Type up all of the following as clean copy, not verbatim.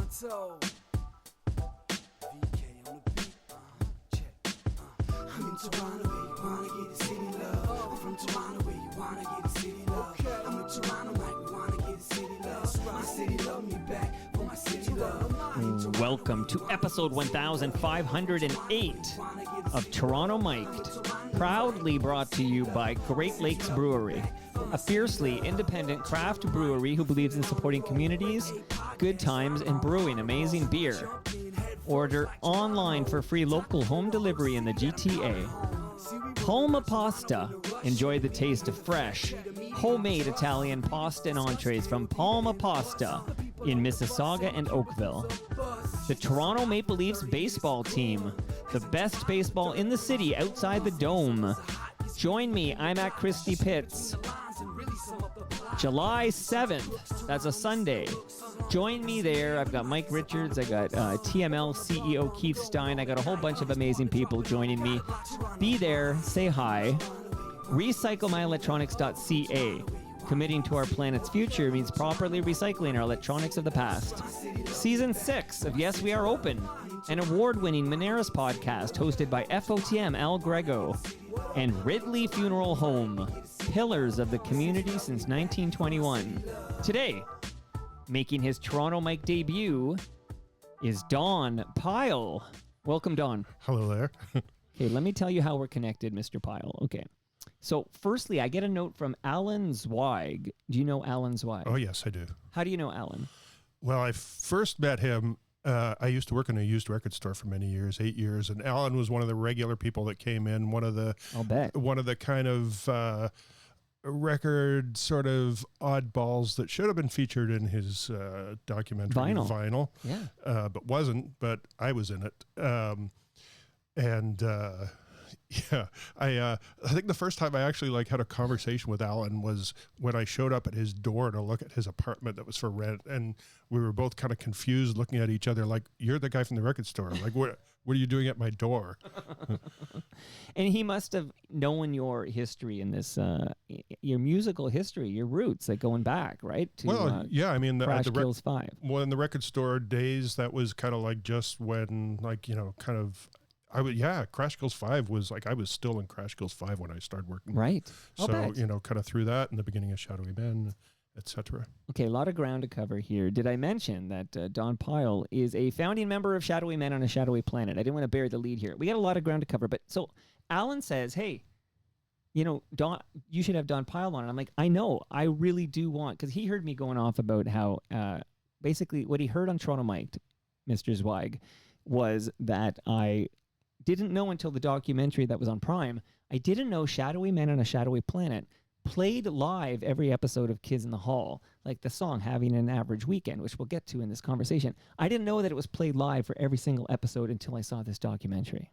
Pronto. VK on the beat. Check. I'm in Toronto where you wanna get the city love. I'm from Toronto where you wanna get the city love. I'm in Toronto like we wanna get the city love. My city love me back for my city love. Welcome to episode 1508 of Toronto Mic'd, proudly brought to you by Great Lakes Brewery, a fiercely independent craft brewery who believes in supporting communities, good times, and brewing amazing beer. Order online for free local home delivery in the GTA. Palma Pasta. Enjoy the taste of fresh, homemade Italian pasta and entrees from Palma Pasta in Mississauga and Oakville. The Toronto Maple Leafs baseball team, the best baseball in the city outside the Dome. Join me, I'm at Christie Pitts. July 7th, that's a Sunday. Join me there. I've got Mike Richards, I got TML CEO Keith Stein, I got a whole bunch of amazing people joining me. Be there, say hi. RecycleMyElectronics.ca. Committing to our planet's future means properly recycling our electronics of the past. Season 6 of Yes, We Are Open, an award-winning Moneris podcast hosted by FOTM Al Grego and Ridley Funeral Home, pillars of the community since 1921. Today, making his Toronto Mic debut is Don Pyle. Welcome, Don. Hello there. Okay, let me tell you how we're connected, Mr. Pyle. Okay. So, firstly, I get a note from Alan Zweig. Do you know Alan Zweig? Oh, yes, I do. How do you know Alan? Well, I first met him. I used to work in a used record store for many years, 8 years, and Alan was one of the regular people that came in. I'll bet. One of the kind of record sort of oddballs that should have been featured in his documentary Vinyl. Yeah. But wasn't. But I was in it, yeah, I think the first time I actually had a conversation with Alan was when I showed up at his door to look at his apartment that was for rent, and we were both kind of confused, looking at each other like, "You're the guy from the record store. Like, what are you doing at my door?" And he must have known your history in this, your musical history, your roots, going back, right? To, yeah, I mean, Crash Kills 5. Well, in the record store days, that was kind of just when, Crash Kills 5 was I was still in Crash Kills 5 when I started working. Right. So, kind of through that and the beginning of Shadowy Men, etc. Okay, a lot of ground to cover here. Did I mention that Don Pyle is a founding member of Shadowy Men on a Shadowy Planet? I didn't want to bury the lead here. We got a lot of ground to cover, but so Alan says, hey, Don, you should have Don Pyle on. And I'm like, I know, I really do want, because he heard me going off about how basically what he heard on Toronto Mic'd, Mr. Zweig, was that I didn't know until the documentary that was on Prime, I didn't know Shadowy Men on a Shadowy Planet played live every episode of Kids in the Hall, like the song Having an Average Weekend, which we'll get to in this conversation. I didn't know that it was played live for every single episode until I saw this documentary.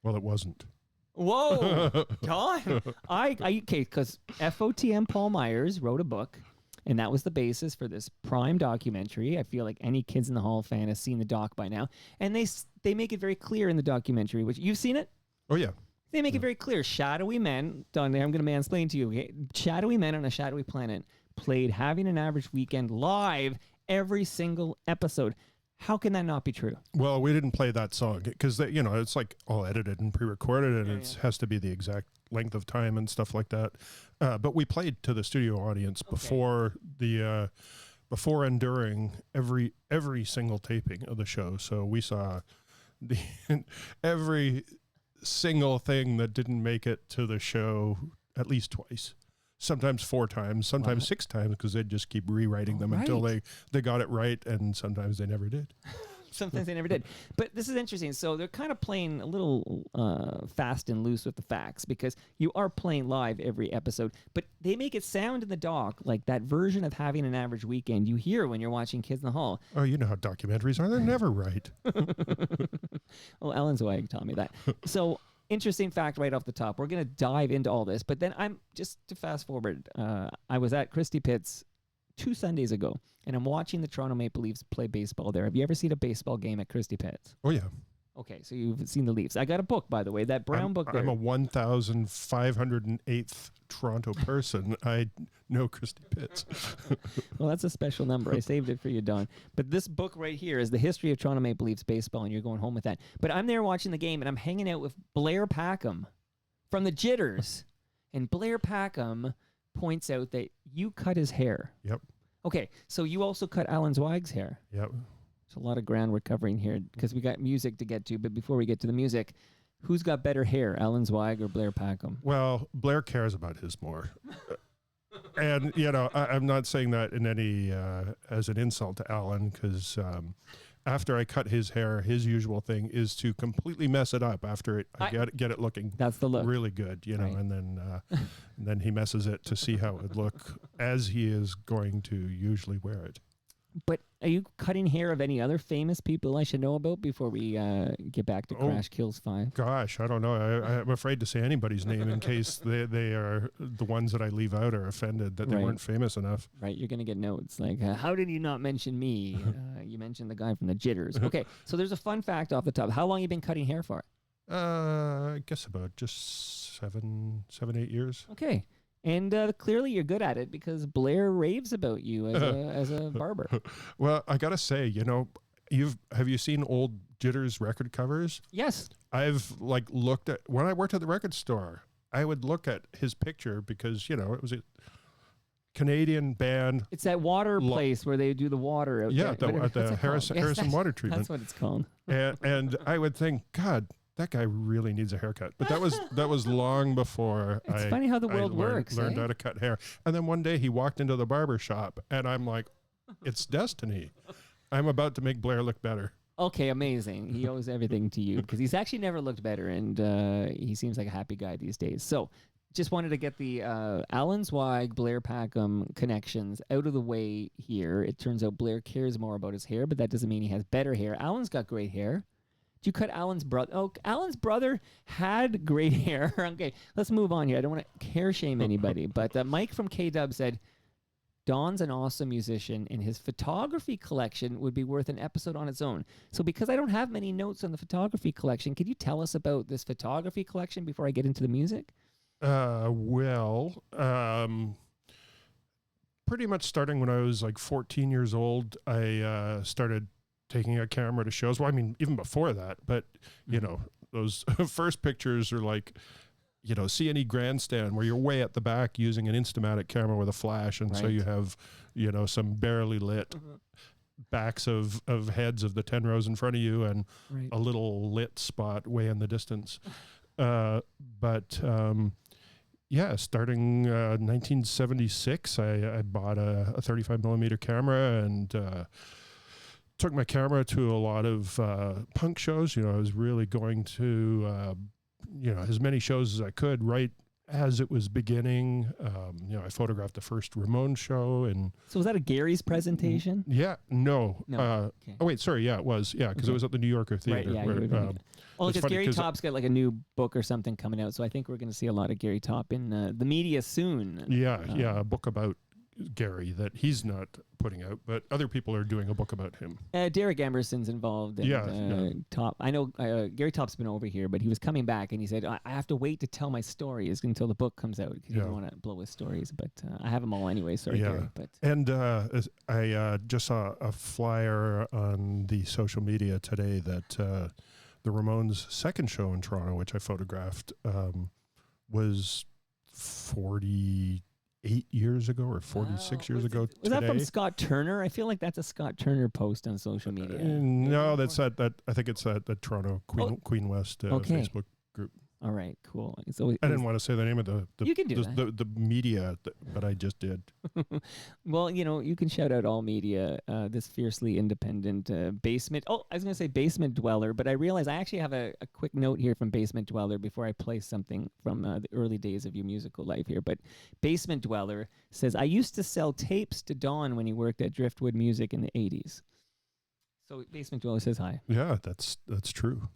Well, it wasn't. Whoa, Don! Okay, because FOTM Paul Myers wrote a book, and that was the basis for this Prime documentary. I feel like any Kids in the Hall fan has seen the doc by now. And they make it very clear in the documentary, which you've seen it? Oh, yeah. They make it very clear. Shadowy Men, Don, I'm going to mansplain to you. Okay? Shadowy Men on a Shadowy Planet played Having an Average Weekend live every single episode. How can that not be true? Well, we didn't play that song because, it's all edited and pre-recorded, and it has to be the exact length of time and stuff like that. But we played to the studio audience before and during every single taping of the show. So we saw every single thing that didn't make it to the show at least twice. Sometimes 4 times, sometimes 6 times, because they'd just keep rewriting them until they got it right, and sometimes they never did. Sometimes they never did. But this is interesting. So they're kind of playing a little fast and loose with the facts, because you are playing live every episode, but they make it sound in the doc like that version of Having an Average Weekend you hear when you're watching Kids in the Hall. Oh, you know how documentaries are. They're never right. Well, Alan Zweig taught me that. So, interesting fact right off the top. We're going to dive into all this, but then just to fast forward, I was at Christie Pitts 2 Sundays ago, and I'm watching the Toronto Maple Leafs play baseball there. Have you ever seen a baseball game at Christie Pitts? Oh, yeah. Okay, so you've seen the Leafs. I got a book, by the way, that brown book there. I'm a 1,508th Toronto person. I know Christy Pitts. Well, that's a special number. I saved it for you, Don. But this book right here is the history of Toronto Maple Leafs baseball, and you're going home with that. But I'm there watching the game, and I'm hanging out with Blair Packham from the Jitters. And Blair Packham points out that you cut his hair. Yep. Okay, so you also cut Alan Zweig's hair. Yep. There's a lot of ground we're covering here because we got music to get to. But before we get to the music, who's got better hair, Alan Zweig or Blair Packham? Well, Blair cares about his more. And, you know, I'm not saying that in any as an insult to Alan, because after I cut his hair, his usual thing is to completely mess it up after I get it looking that's the look. really good, you know, Right. and then he messes it to see how it would look as he is going to usually wear it. But are you cutting hair of any other famous people I should know about before we get back to Crash Kills 5? Gosh, I don't know. I'm afraid to say anybody's name in case they are the ones that I leave out are offended that they Right. weren't famous enough. Right, you're going to get notes like, how did you not mention me? You mentioned the guy from the Jitters. Okay, so there's a fun fact off the top. How long you been cutting hair for? I guess about just 7, 8 years. Okay. And clearly you're good at it because Blair raves about you as a barber. Well, I gotta say, you know, have you seen old Jitters record covers? Yes. I've looked at when I worked at the record store. I would look at his picture because it was a Canadian band. It's that water place where they do the water out Yeah, there. at the Harrison water treatment. That's what it's called. and I would think, God, that guy really needs a haircut. But that was long before It's funny how the world works. Learned how to cut hair. And then one day he walked into the barber shop, and I'm like, it's destiny. I'm about to make Blair look better. Okay, amazing. He owes everything to you because he's actually never looked better, and he seems like a happy guy these days. So just wanted to get the Alan Zweig, Blair Packham connections out of the way here. It turns out Blair cares more about his hair, but that doesn't mean he has better hair. Alan's got great hair. Did you cut Alan's brother? Oh, Alan's brother had great hair. Okay, let's move on here. I don't want to hair shame anybody, but Mike from K-Dub said, Don's an awesome musician, and his photography collection would be worth an episode on its own. So because I don't have many notes on the photography collection, could you tell us about this photography collection before I get into the music? Pretty much starting when I was 14 years old, I started taking a camera to shows. Well, I mean, even before that, but those first pictures are C&E Grandstand where you're way at the back using an Instamatic camera with a flash. And so you have, some barely lit backs of heads of the 10 rows in front of you and a little lit spot way in the distance. Starting 1976, I bought a 35 millimeter camera and took my camera to a lot of punk shows. I was really going to, as many shows as I could right as it was beginning. I photographed the first Ramones show. And so was that a Gary's presentation? Yeah, no. Okay. Oh, wait, sorry. Yeah, it was. Yeah, because it was at the New Yorker Theater. Right, yeah, because Gary Topp's got a new book or something coming out, so I think we're going to see a lot of Gary Topp in the media soon. Yeah, a book about Gary that he's not putting out, but other people are doing a book about him. Derek Emerson's involved. And, Topp. I know Gary Topp's been over here, but he was coming back and he said, I have to wait to tell my stories until the book comes out because he doesn't want to blow his stories. But I have them all anyway. Sorry, Gary. But. And I just saw a flyer on the social media today that the Ramones' second show in Toronto, which I photographed, was 48 years ago or 46 years ago. Was that from Scott Turner? I feel like that's a Scott Turner post on social media. No, that's that. I think it's at the Toronto Queen West Facebook group. All right, cool. I didn't want to say the name of you can do the media, but I just did. Well, you can shout out all media, this fiercely independent basement. Oh, I was going to say Basement Dweller, but I realized I actually have a quick note here from Basement Dweller before I play something from the early days of your musical life here. But Basement Dweller says, I used to sell tapes to Don when he worked at Driftwood Music in the 80s. So Basement Dweller says hi. Yeah, that's true.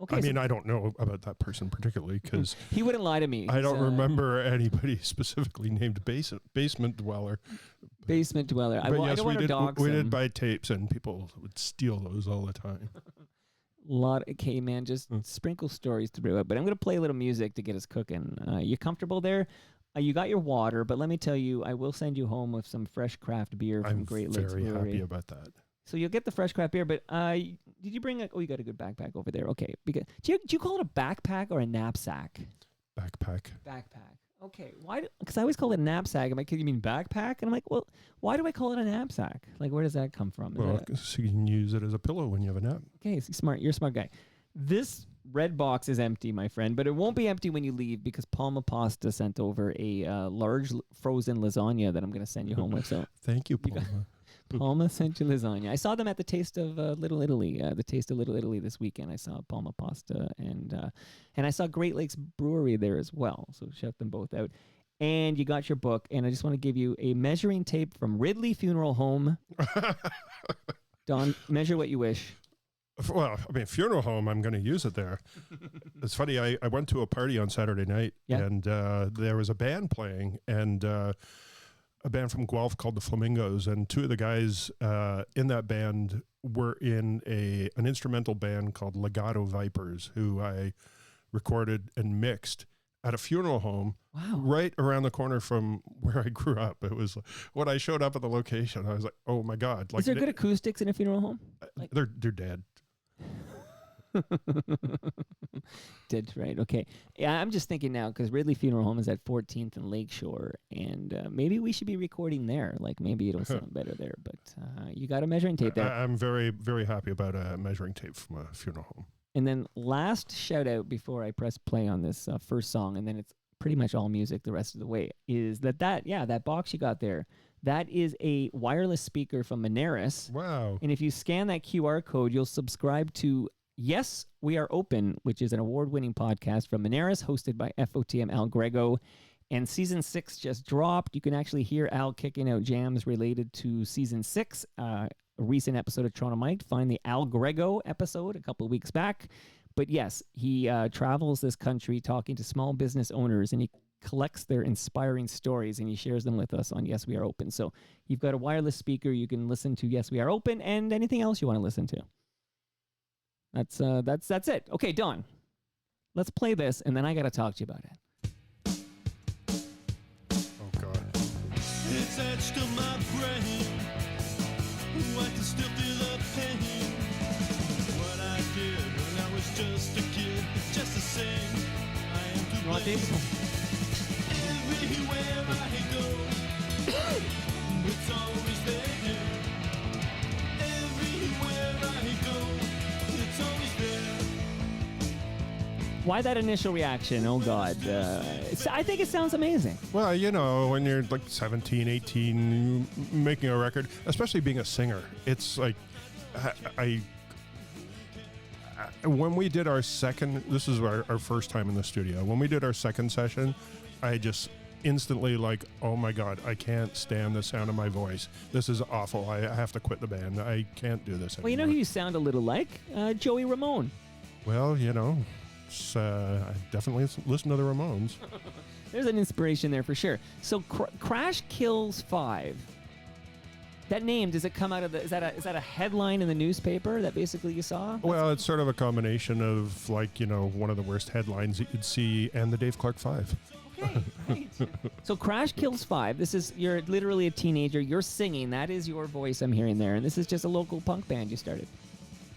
Okay, I don't know about that person particularly because he wouldn't lie to me. I don't remember anybody specifically named Basement Dweller. Basement Dweller. But yes, we did buy tapes and people would steal those all the time. Okay, man, just sprinkle stories through it. But I'm going to play a little music to get us cooking. You comfortable there? You got your water, but let me tell you, I will send you home with some fresh craft beer from Great Lakes Brewery. I'm very happy about that. So you'll get the fresh craft beer, but did you bring you got a good backpack over there. Okay. Because, do you call it a backpack or a knapsack? Backpack. Backpack. Okay. Why? Because I always call it a knapsack. I'm like, you mean backpack? And I'm like, well, why do I call it a knapsack? Like, where does that come from? Well, so you can use it as a pillow when you have a nap. Okay, smart. You're a smart guy. This red box is empty, my friend, but it won't be empty when you leave because Palma Pasta sent over a large frozen lasagna that I'm going to send you home with. So thank you, Palma. Palma sent you lasagna. I saw them at the Taste of Little Italy, this weekend. I saw Palma Pasta and I saw Great Lakes Brewery there as well. So shout them both out. And you got your book, and I just want to give you a measuring tape from Ridley Funeral Home. Don, measure what you wish. Well, I mean, funeral home, I'm going to use it there. It's funny, I went to a party on Saturday night, and there was a band playing, and a band from Guelph called the Flamingos, and two of the guys in that band were in an instrumental band called Legato Vipers, who I recorded and mixed at a funeral home right around the corner from where I grew up. It was when I showed up at the location, I was like, oh my God. Like, is there good acoustics in a funeral home? Like, they're dead. Dead, right? Okay. Yeah, I'm just thinking now because Ridley Funeral Home is at 14th and Lakeshore, and maybe we should be recording there. Like maybe it'll sound better there. But you got a measuring tape there. I'm very, very happy about a measuring tape from a funeral home. And then last shout out before I press play on this first song, and then it's pretty much all music the rest of the way, is that box you got there, that is a wireless speaker from Moneris. Wow. And if you scan that QR code, you'll subscribe to Yes, We Are Open, which is an award-winning podcast from Moneris, hosted by FOTM Al Grego. And season 6 just dropped. You can actually hear Al kicking out jams related to season 6. A recent episode of Toronto Mike. Find the Al Grego episode a couple of weeks back. But yes, he travels this country talking to small business owners, and he collects their inspiring stories, and he shares them with us on Yes, We Are Open. So you've got a wireless speaker. You can listen to Yes, We Are Open and anything else you want to listen to. That's it. Okay, Don, let's play this, and then I got to talk to you about it. Oh, God. It's etched to my brain. I can still feel the pain. What I did when I was just a kid, just the same. I am to You want blame. these? Everywhere I go, it's always there. Everywhere I go, it's always there. Why that initial reaction? Oh, God. I think it sounds amazing. Well, you know, when you're like 17, 18, making a record, especially being a singer, it's like, when we did our second, this is our first time in the studio. When we did our second session, I just instantly like, oh my God, I can't stand the sound of my voice. This is awful. I have to quit the band. I can't do this anymore. Well, you know who you sound a little like? Joey Ramone. Well, you know, I definitely listen to the Ramones. There's an inspiration there for sure. So Crash Kills 5. That name, does it come out of is that a headline in the newspaper that basically you saw? Well, it's sort of a combination of, like, you know, one of the worst headlines that you'd see and the Dave Clark 5. Okay, great. So Crash Kills 5. You're literally a teenager. You're singing. That is your voice I'm hearing there. And this is just a local punk band you started.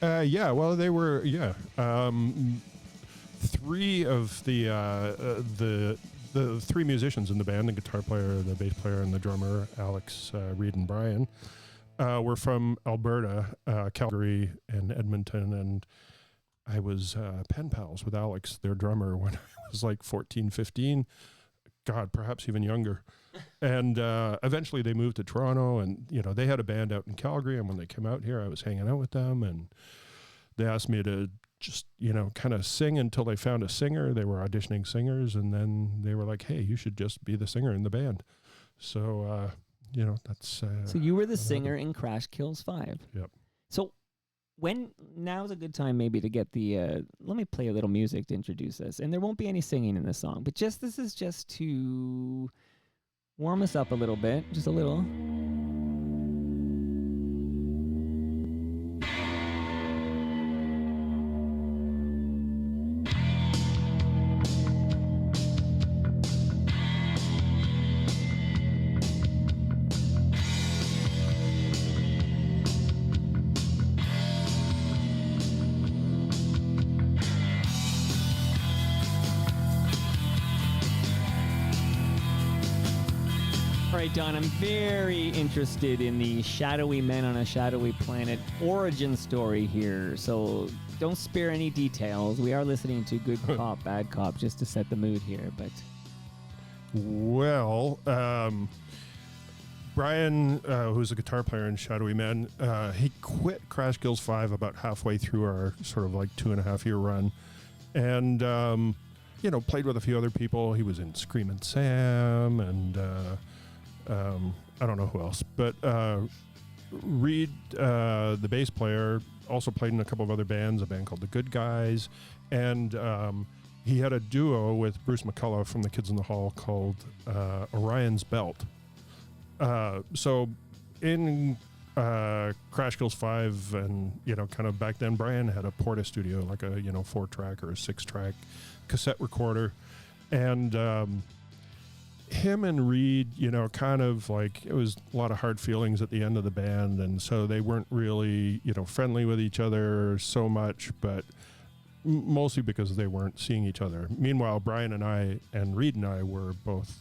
Yeah, well, they were, three of the three musicians in the band, the guitar player, the bass player, and the drummer, Alex, Reed, and Brian, were from Alberta, Calgary, and Edmonton, and I was pen pals with Alex, their drummer, when I was like 14, 15, God, perhaps even younger. And eventually they moved to Toronto, and, you know, they had a band out in Calgary, and when they came out here, I was hanging out with them, and they asked me to just, you know, kind of sing until they found a singer. They were auditioning singers, and then they were like, hey, you should just be the singer in the band. So, you know, that's... so you were the singer in Crash Kills 5. Yep. So now's a good time maybe to get the... let me play a little music to introduce us. And there won't be any singing in this song, but this is just to warm us up a little bit. Just a little... right, Don, I'm very interested in the Shadowy Men on a Shadowy Planet origin story here. So don't spare any details. We are listening to Good Cop, Bad Cop just to set the mood here. But well, Brian, who's a guitar player in Shadowy Men, he quit Crash Kills 5 about halfway through our sort of like 2.5-year run. And, played with a few other people. He was in Screamin' Sam and I don't know who else. But Reed, the bass player, also played in a couple of other bands, a band called The Good Guys. And he had a duo with Bruce McCullough from the Kids in the Hall called Orion's Belt. So in Crash Kills 5 and, kind of back then, Brian had a Porta studio, like a, 4-track or a 6-track cassette recorder. And him and Reed, kind of like, it was a lot of hard feelings at the end of the band. And so they weren't really, friendly with each other so much, but mostly because they weren't seeing each other. Meanwhile, Brian and I and Reed and I were both,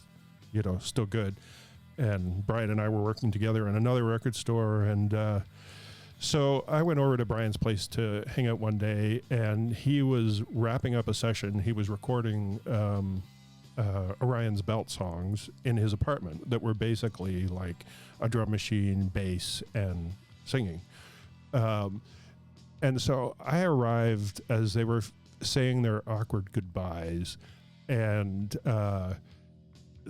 still good. And Brian and I were working together in another record store. And so I went over to Brian's place to hang out one day, and he was wrapping up a session. He was recording Orion's Belt songs in his apartment that were basically like a drum machine, bass, and singing. And so I arrived as they were saying their awkward goodbyes, and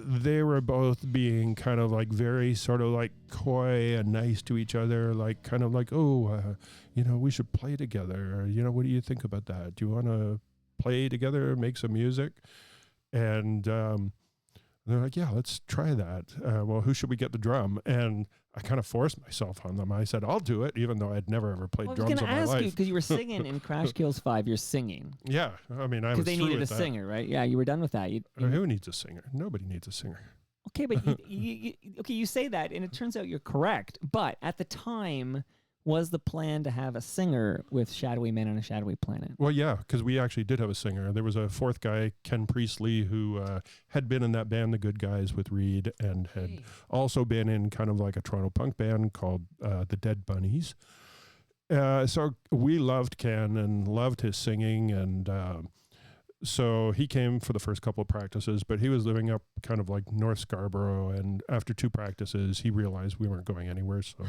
they were both being kind of like very sort of like coy and nice to each other, like kind of like, we should play together. What do you think about that? Do you want to play together, make some music? And they're like, yeah, let's try that. Well, who should we get the drum? And I kind of forced myself on them. I said, I'll do it, even though I'd never ever played drums in my life. I was going to ask you, because you were singing in Crash Kills 5, you're singing. Yeah, I mean, I was because they needed a singer, right? Yeah, you were done with that. Who needs a singer? Nobody needs a singer. Okay, but you say that, and it turns out you're correct. But at the time, was the plan to have a singer with Shadowy Men on a Shadowy Planet? Well, yeah, because we actually did have a singer. There was a fourth guy, Ken Priestley, who had been in that band, The Good Guys, with Reed, and had also been in kind of like a Toronto punk band called The Dead Bunnies. So we loved Ken and loved his singing, and so he came for the first couple of practices, but he was living up kind of like North Scarborough, and after 2 practices, he realized we weren't going anywhere, so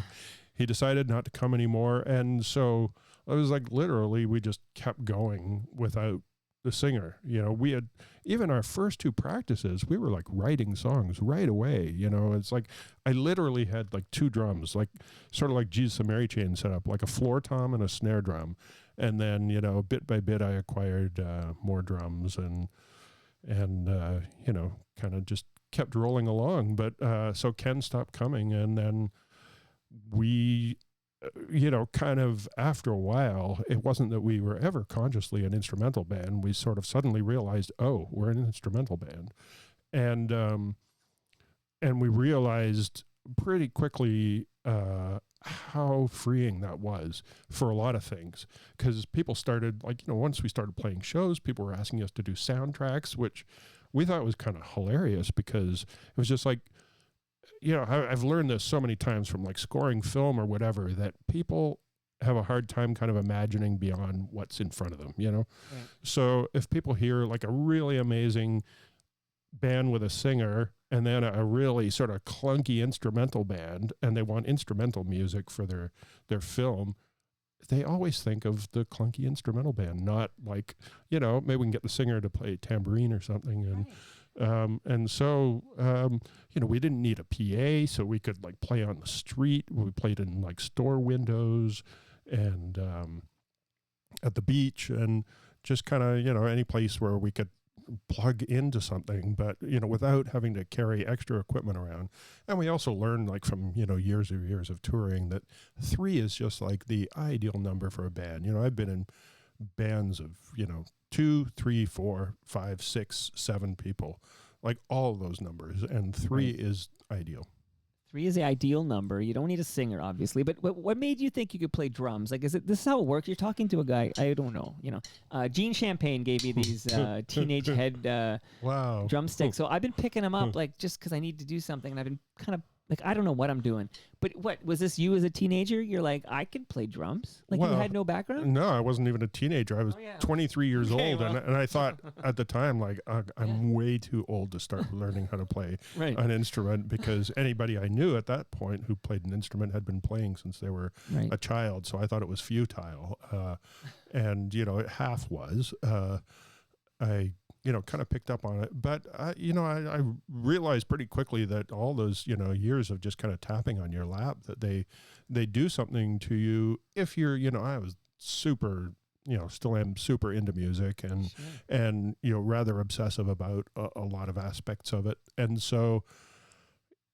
he decided not to come anymore. And so I was like, literally, we just kept going without the singer. We had, even our first 2 practices, we were like writing songs right away. It's like, I literally had like 2 drums, like sort of like Jesus and Mary Chain set up, like a floor tom and a snare drum. And then, bit by bit, I acquired more drums and kind of just kept rolling along. But so Ken stopped coming, and then we, kind of after a while, it wasn't that we were ever consciously an instrumental band. We sort of suddenly realized, we're an instrumental band. And we realized pretty quickly how freeing that was for a lot of things, because people started, like, once we started playing shows, people were asking us to do soundtracks, which we thought was kind of hilarious, because it was just like, I've learned this so many times from like scoring film or whatever, that people have a hard time kind of imagining beyond what's in front of them, Right. So if people hear like a really amazing band with a singer and then a really sort of clunky instrumental band, and they want instrumental music for their film, they always think of the clunky instrumental band, not like, maybe we can get the singer to play tambourine or something. And and so, we didn't need a PA, so we could like play on the street. We played in like store windows and at the beach, and just kind of, any place where we could plug into something, but, without having to carry extra equipment around. And we also learned, like, from, years and years of touring, that 3 is just like the ideal number for a band. I've been in bands of, 2, 3, 4, 5, 6, 7 people, like all of those numbers, and 3 is ideal. 3 is the ideal number. You don't need a singer, obviously. But what made you think you could play drums? Like, this is how it works? You're talking to a guy, I don't know, Gene Champagne gave me these teenage head Wow. drumsticks. So I've been picking them up, like, just because I need to do something. And I've been kind of, like, I don't know what I'm doing. But what, was this you as a teenager? You're like, I could play drums? Like, you had no background? No, I wasn't even a teenager. I was 23 years old. well. And I thought at the time, like, I'm way too old to start learning how to play an instrument, because anybody I knew at that point who played an instrument had been playing since they were a child. So I thought it was futile. And, it half was. I kind of picked up on it. But, I realized pretty quickly that all those, years of just kind of tapping on your lap, that they do something to you if you're, I was super, still am super into music and rather obsessive about a lot of aspects of it. And so,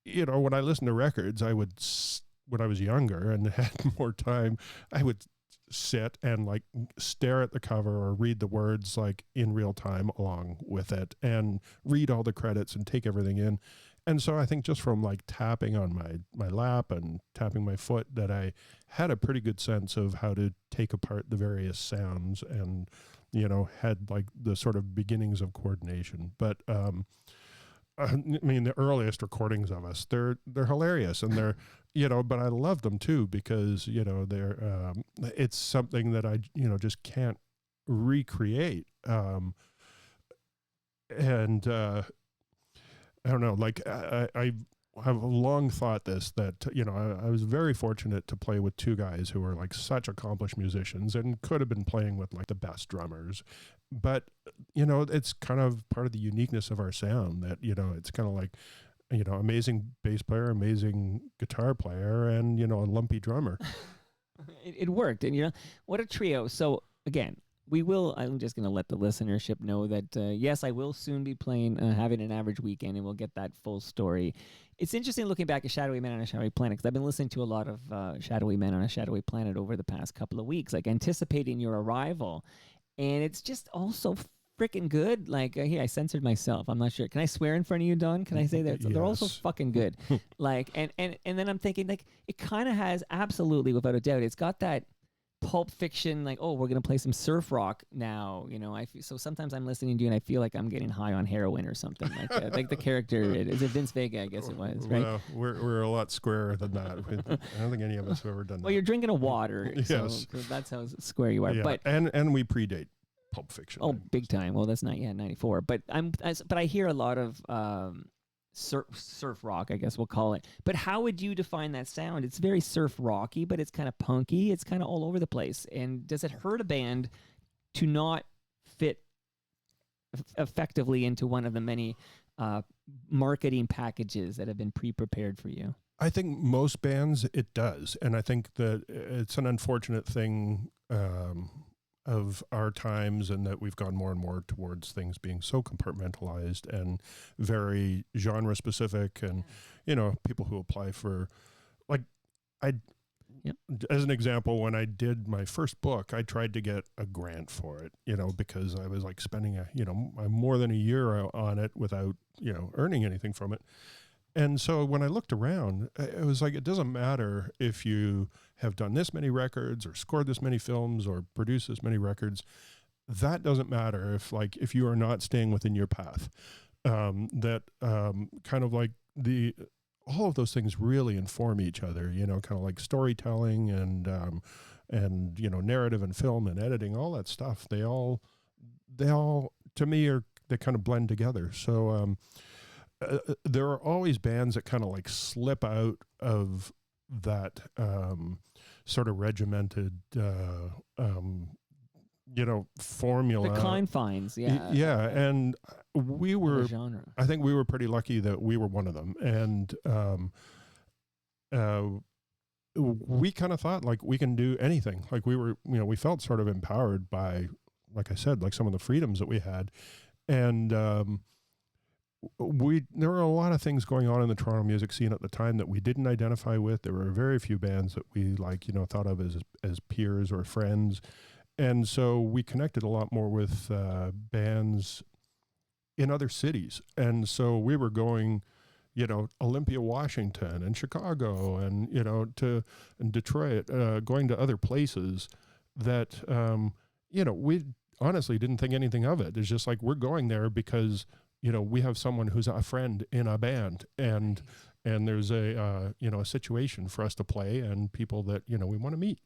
when I listened to records, when I was younger and had more time, I would sit and like stare at the cover or read the words like in real time along with it and read all the credits and take everything in. And so I think just from like tapping on my lap and tapping my foot, that I had a pretty good sense of how to take apart the various sounds and, had like the sort of beginnings of coordination. But, I mean, the earliest recordings of us, they're hilarious, and they're, but I love them too, because, they're, it's something that I, just can't recreate. And, I don't know, like I have long thought that, I was very fortunate to play with two guys who were like such accomplished musicians and could have been playing with like the best drummers. But, it's kind of part of the uniqueness of our sound that, it's kind of like, amazing bass player, amazing guitar player, and, a lumpy drummer. It worked. And, what a trio. So, again, I'm just going to let the listenership know that, yes, I will soon be playing, having an average weekend, and we'll get that full story. It's interesting looking back at Shadowy Men on a Shadowy Planet, because I've been listening to a lot of Shadowy Men on a Shadowy Planet over the past couple of weeks, like anticipating your arrival. And it's just also freaking good. Like, here, I censored myself. I'm not sure. Can I swear in front of you, Don? Can I say that? Yes. They're also fucking good. Like, and then I'm thinking, like, it kind of has, absolutely, without a doubt, it's got that Pulp Fiction, like, oh, we're going to play some surf rock now. So sometimes I'm listening to you and I feel like I'm getting high on heroin or something. Like the character, is it Vince Vega? I guess it was, right? Well, we're a lot squarer than that. I don't think any of us have ever done that. Well, you're drinking a water. Yes. So that's how square you are. Yeah. But and we predate Pulp Fiction. Oh, big time. Well, that's not yet 94. But I hear a lot of surf rock, I guess we'll call it. But how would you define that sound? It's very surf rocky, but it's kind of punky. It's kind of all over the place. And does it hurt a band to not fit effectively into one of the many marketing packages that have been pre-prepared for you? I think most bands, it does. And I think that it's an unfortunate thing of our times, and that we've gone more and more towards things being so compartmentalized and very genre specific, and people who apply for, like, as an example, when I did my first book, I tried to get a grant for it, because I was like spending more than a year on it without earning anything from it. And so when I looked around, it was like, it doesn't matter if you have done this many records or scored this many films or produced this many records. That doesn't matter if you are not staying within your path. Kind of like all of those things really inform each other, kind of like storytelling and narrative and film and editing, all that stuff. They all to me they kind of blend together. So, there are always bands that kind of like slip out of that sort of regimented, formula. The confines, yeah. Yeah, and we were, genre. I think we were pretty lucky that we were one of them. And we kind of thought like we can do anything. Like we were, we felt sort of empowered by, like I said, like some of the freedoms that we had. And there were a lot of things going on in the Toronto music scene at the time that we didn't identify with. There were very few bands that we thought of as peers or friends. And so we connected a lot more with bands in other cities. And so we were going, Olympia, Washington, and Chicago, and and Detroit, going to other places that we honestly didn't think anything of it. It's just like, we're going there because we have someone who's a friend in a band, and there's a situation for us to play, and people that we want to meet.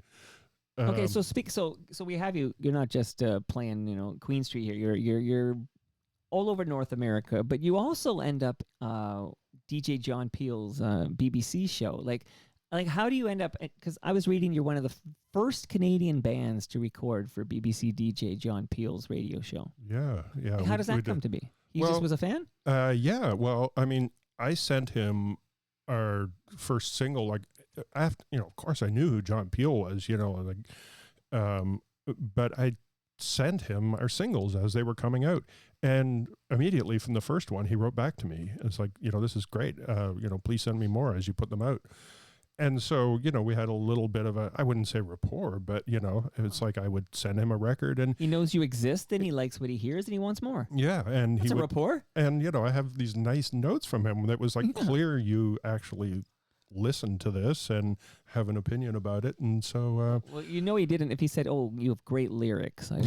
Okay, so we have you. You're not just playing Queen Street here. You're all over North America, but you also end up DJ John Peel's BBC show. Like how do you end up? Because I was reading you're one of the first Canadian bands to record for BBC DJ John Peel's radio show. Yeah. How does that come to be? He just was a fan? Yeah. Well, I mean, I sent him our first single, like, after, of course I knew who John Peel was, but I sent him our singles as they were coming out. And immediately from the first one, he wrote back to me. It's like, this is great. Please send me more as you put them out. And so, we had a little bit of I wouldn't say rapport, but, it's like I would send him a record, and he knows you exist, and he likes what he hears, and he wants more. Yeah. And That's a rapport. And, I have these nice notes from him that was like, clear you actually listen to this and have an opinion about it. And so well, he didn't if he said, "Oh, you have great lyrics. I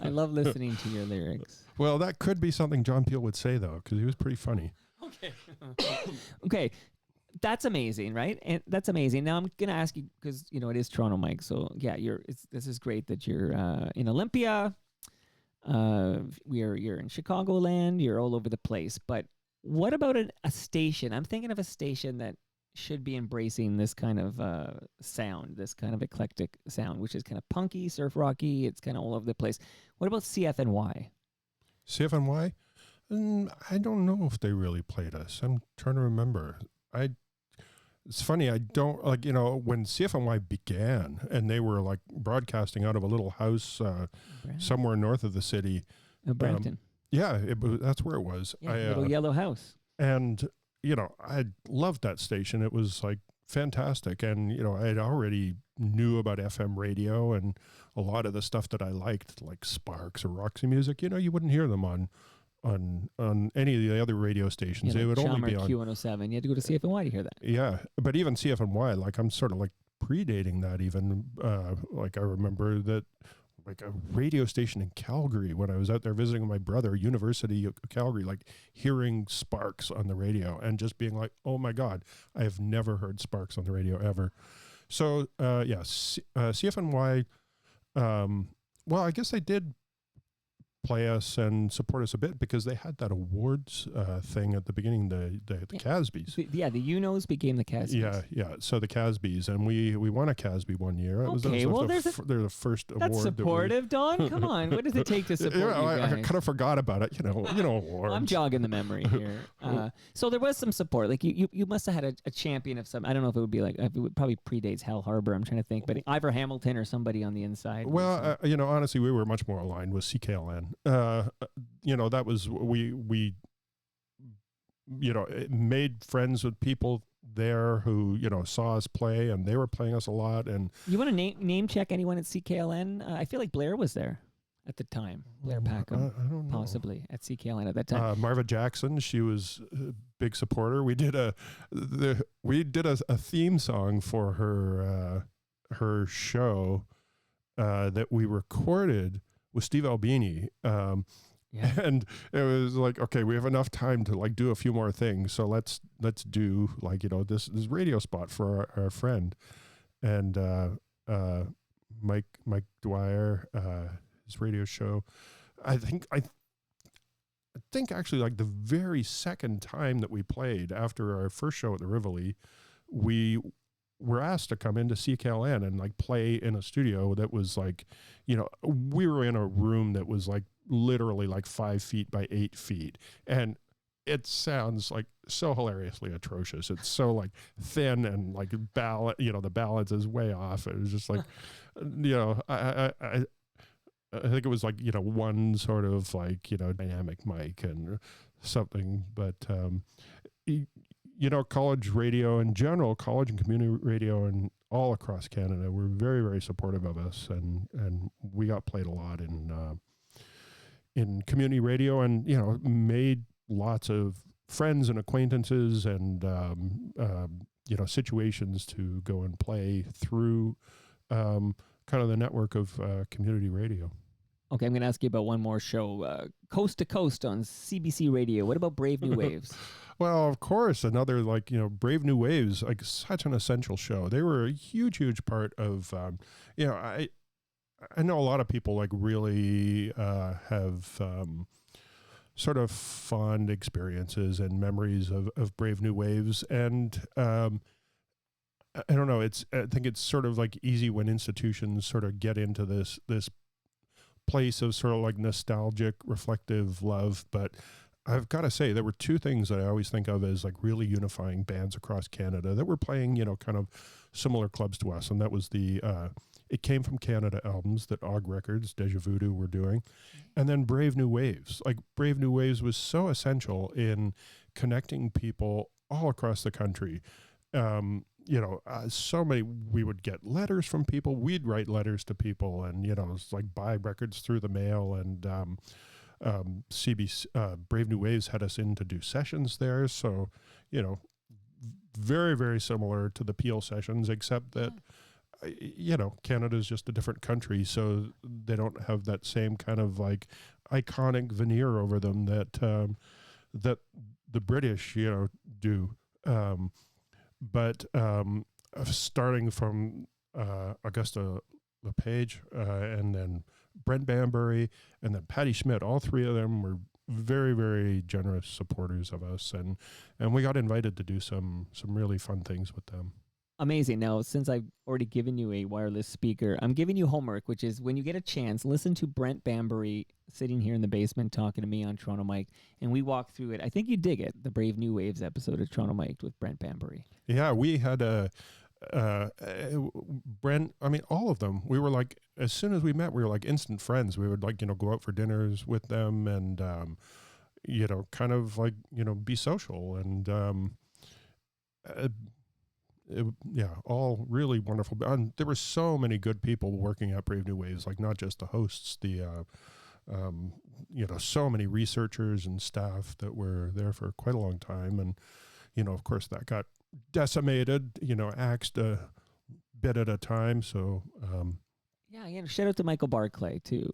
love listening to your lyrics." Well, that could be something John Peel would say, though, because he was pretty funny. Okay. Okay, that's amazing, right? And that's amazing. Now I'm gonna ask you, because it is Toronto, Mike, so yeah, this is great that you're in Olympia, you're in Chicagoland, you're all over the place, but what about a station? I'm thinking of a station that should be embracing this kind of sound, this kind of eclectic sound, which is kind of punky, surf rocky. It's kind of all over the place. What about CFNY? CFNY? I don't know if they really played us. I'm trying to remember. It's funny. I don't when CFNY began, and they were like broadcasting out of a little house somewhere north of the city. Brampton. That's where it was. Yeah, little yellow house. And I loved that station. It was like fantastic. And, I already knew about FM radio and a lot of the stuff that I liked, like Sparks or Roxy Music. You wouldn't hear them on any of the other radio stations. They would only be on Q107. You had to go to CFNY to hear that. Yeah. But even CFNY, like, I'm sort of like predating that even. Like, I remember that, like, a radio station in Calgary when I was out there visiting my brother, University of Calgary, like hearing Sparks on the radio and just being like, oh my God, I have never heard Sparks on the radio ever. So, CFNY, well, I guess they did play us and support us a bit because they had that awards thing at the beginning, the Casbys. The UNOs became the Casbys. Yeah. So the Casbys, and we won a Casby one year. They're the first award. That's supportive, Don. Come on, what does it take to support you guys? I kind of forgot about it. Awards. I'm jogging the memory here. So there was some support. Like you must have had a champion of some. I don't know if it would be like, it would probably predates Hal Harbor. I'm trying to think, but Ivor Hamilton or somebody on the inside. Well, honestly, we were much more aligned with CKLN. That was we made friends with people there who saw us play, and they were playing us a lot. And you want to name check anyone at CKLN? I feel like Blair was there at the time. Blair Packham, I don't know. Possibly at CKLN at that time. Marva Jackson, she was a big supporter. We did a theme song for her show that we recorded with Steve Albini. And it was like, okay, we have enough time to like do a few more things. So let's do like, this radio spot for our friend. And Mike Dwyer, his radio show. I think actually like the very second time that we played after our first show at the Rivoli, we were asked to come into CKLN and like play in a studio that was like, we were in a room that was like literally like 5 feet by 8 feet. And it sounds like so hilariously atrocious. It's so like thin and like the balance is way off. It was just like, I think it was like, one sort of like, dynamic mic and something, but, college radio in general, college and community radio and all across Canada were very, very supportive of us. And we got played a lot in community radio and, made lots of friends and acquaintances and situations to go and play through kind of the network of community radio. Okay, I'm going to ask you about one more show, Coast to Coast on CBC Radio. What about Brave New Waves? Well, of course, another Brave New Waves, like such an essential show. They were a huge, huge part of, I know a lot of people like really have sort of fond experiences and memories of Brave New Waves. And I don't know, I think it's sort of like easy when institutions sort of get into this place of sort of like nostalgic, reflective love. But I've got to say, there were two things that I always think of as like really unifying bands across Canada that were playing, kind of similar clubs to us. And that was the It Came From Canada albums that Og Records, Deja Voodoo were doing. And then Brave New Waves. Like Brave New Waves was so essential in connecting people all across the country. So many, we would get letters from people. We'd write letters to people and, it's like buy records through the mail. And Brave New Waves had us in to do sessions there. So, very, very similar to the Pyle sessions, except that, Canada's just a different country. So they don't have that same kind of like iconic veneer over them that the British, do. But starting from Augusta LePage and then Brent Banbury and then Patty Schmidt, all three of them were very, very generous supporters of us. And we got invited to do some really fun things with them. Amazing. Now, since I've already given you a wireless speaker, I'm giving you homework, which is when you get a chance, listen to Brent Banbury sitting here in the basement talking to me on Toronto Mike, and we walk through it. I think you dig it, the Brave New Waves episode of Toronto Mike with Brent Banbury. Yeah, we had Brent, all of them. We were like, as soon as we met, we were like instant friends. We would like, go out for dinners with them and, kind of like, be social and, all really wonderful. And there were so many good people working at Brave New Waves, like not just the hosts, so many researchers and staff that were there for quite a long time. And, of course that got decimated, axed a bit at a time. So, shout out to Michael Barclay too,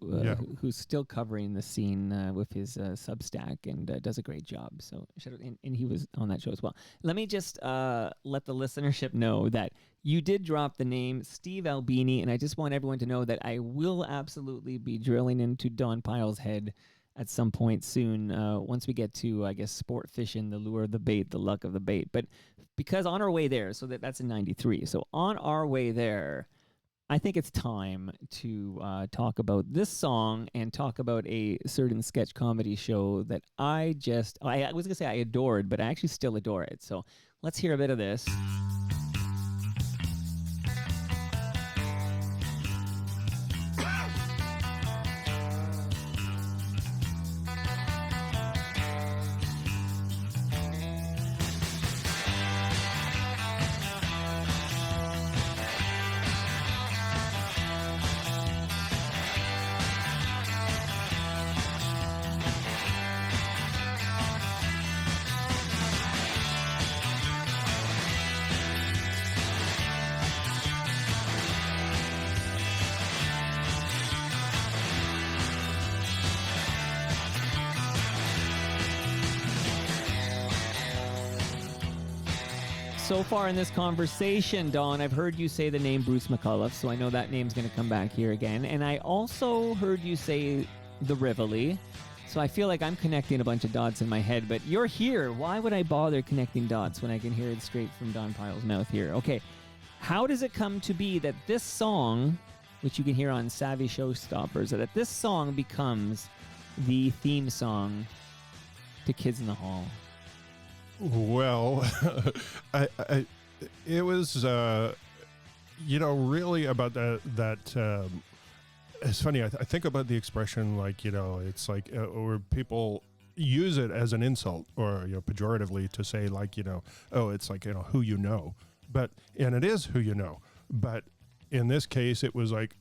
who's still covering the scene with his Substack and does a great job. So shout out, and he was on that show as well. Let me just let the listenership know that you did drop the name Steve Albini, and I just want everyone to know that I will absolutely be drilling into Don Pyle's head at some point soon, once we get to, I guess, sport fishing, the lure of the bait, the luck of the bait. But because on our way there, so that's in 93. So on our way there, I think it's time to talk about this song and talk about a certain sketch comedy show that I was going to say I adored, but I actually still adore it. So let's hear a bit of this. So far in this conversation, Don, I've heard you say the name Bruce McAuliffe, so I know that name's going to come back here again. And I also heard you say the Rivoli, so I feel like I'm connecting a bunch of dots in my head. But you're here. Why would I bother connecting dots when I can hear it straight from Don Pyle's mouth here? Okay, how does it come to be that this song, which you can hear on Savvy Showstoppers, that this song becomes the theme song to Kids in the Hall? Well, it was, really about that. It's funny. I think about the expression like, it's like, or people use it as an insult or, pejoratively to say like, oh, it's like, who you know. And it is who you know. But in this case, it was like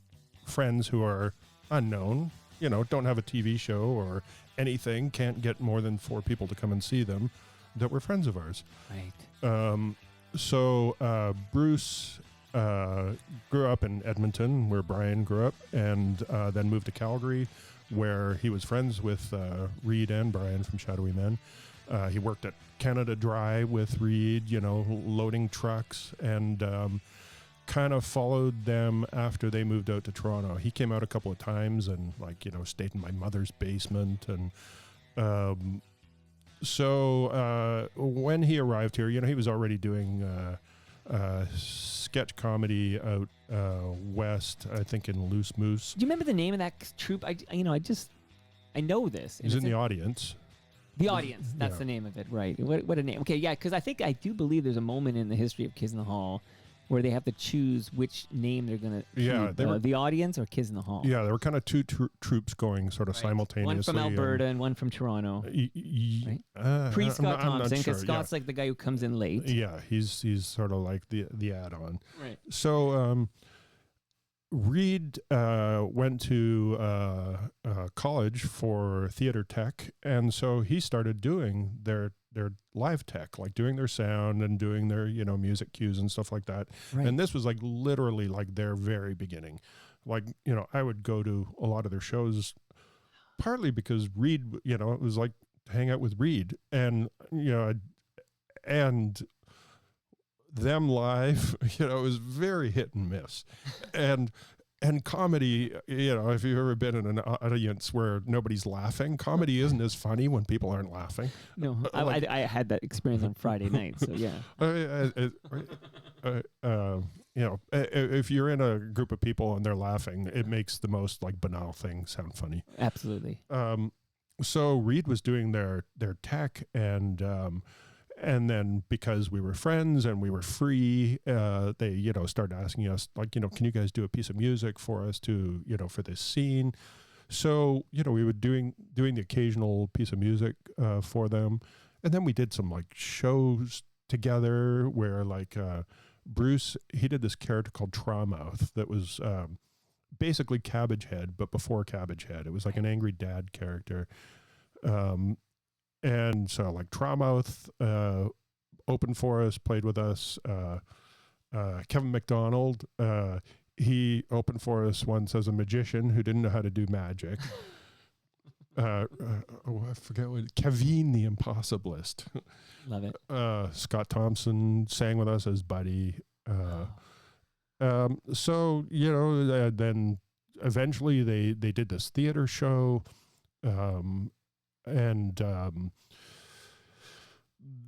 friends who are unknown, don't have a TV show or anything, can't get more than 4 people to come and see them. that were friends of ours. Right. So Bruce grew up in Edmonton, where Brian grew up, and then moved to Calgary, where he was friends with Reed and Brian from Shadowy Men. He worked at Canada Dry with Reed, loading trucks, and kind of followed them after they moved out to Toronto. He came out a couple of times and stayed in my mother's basement. And so when he arrived here, he was already doing sketch comedy out west, I think in Loose Moose. Do you remember the name of that troupe? I know this. He was in the audience. The Audience, that's Yeah. the name of it, right? What a name. Okay, yeah, because I do believe there's a moment in the history of Kids in the Hall where they have to choose which name they're going to Yeah, they were, The Audience or Kids in the Hall. yeah, there were kind of two troops going sort of simultaneously. One from Alberta and one from Toronto. Pre-Scott Thompson, because Scott's like the guy who comes in late. Yeah, he's sort of like the add-on. Right. So Reed went to college for theater tech, and so he started doing their live tech, like doing their sound and doing their music cues and stuff like that. Right. And this was like literally like their very beginning. Like I would go to a lot of their shows, partly because Reed, it was like to hang out with Reed, and and them live, it was very hit and miss. And comedy, if you've ever been in an audience where nobody's laughing, comedy isn't as funny when people aren't laughing. No, I had that experience on Friday night, so yeah. If you're in a group of people and they're laughing, it makes the most like banal thing sound funny. Absolutely. So Reed was doing their tech, and then because we were friends and we were free, they, started asking us, like, can you guys do a piece of music for us to, for this scene? So, we were doing the occasional piece of music for them. And then we did some like shows together where like Bruce, he did this character called Trawmouth that was basically Cabbage Head, but before Cabbage Head. It was like an angry dad character. And so like Trawmouth opened for us, played with us. Kevin McDonald, he opened for us once as a magician who didn't know how to do magic. I forget what, Kevin the Impossibilist. Love it. Scott Thompson sang with us as Buddy. So, then eventually they did this theater show. And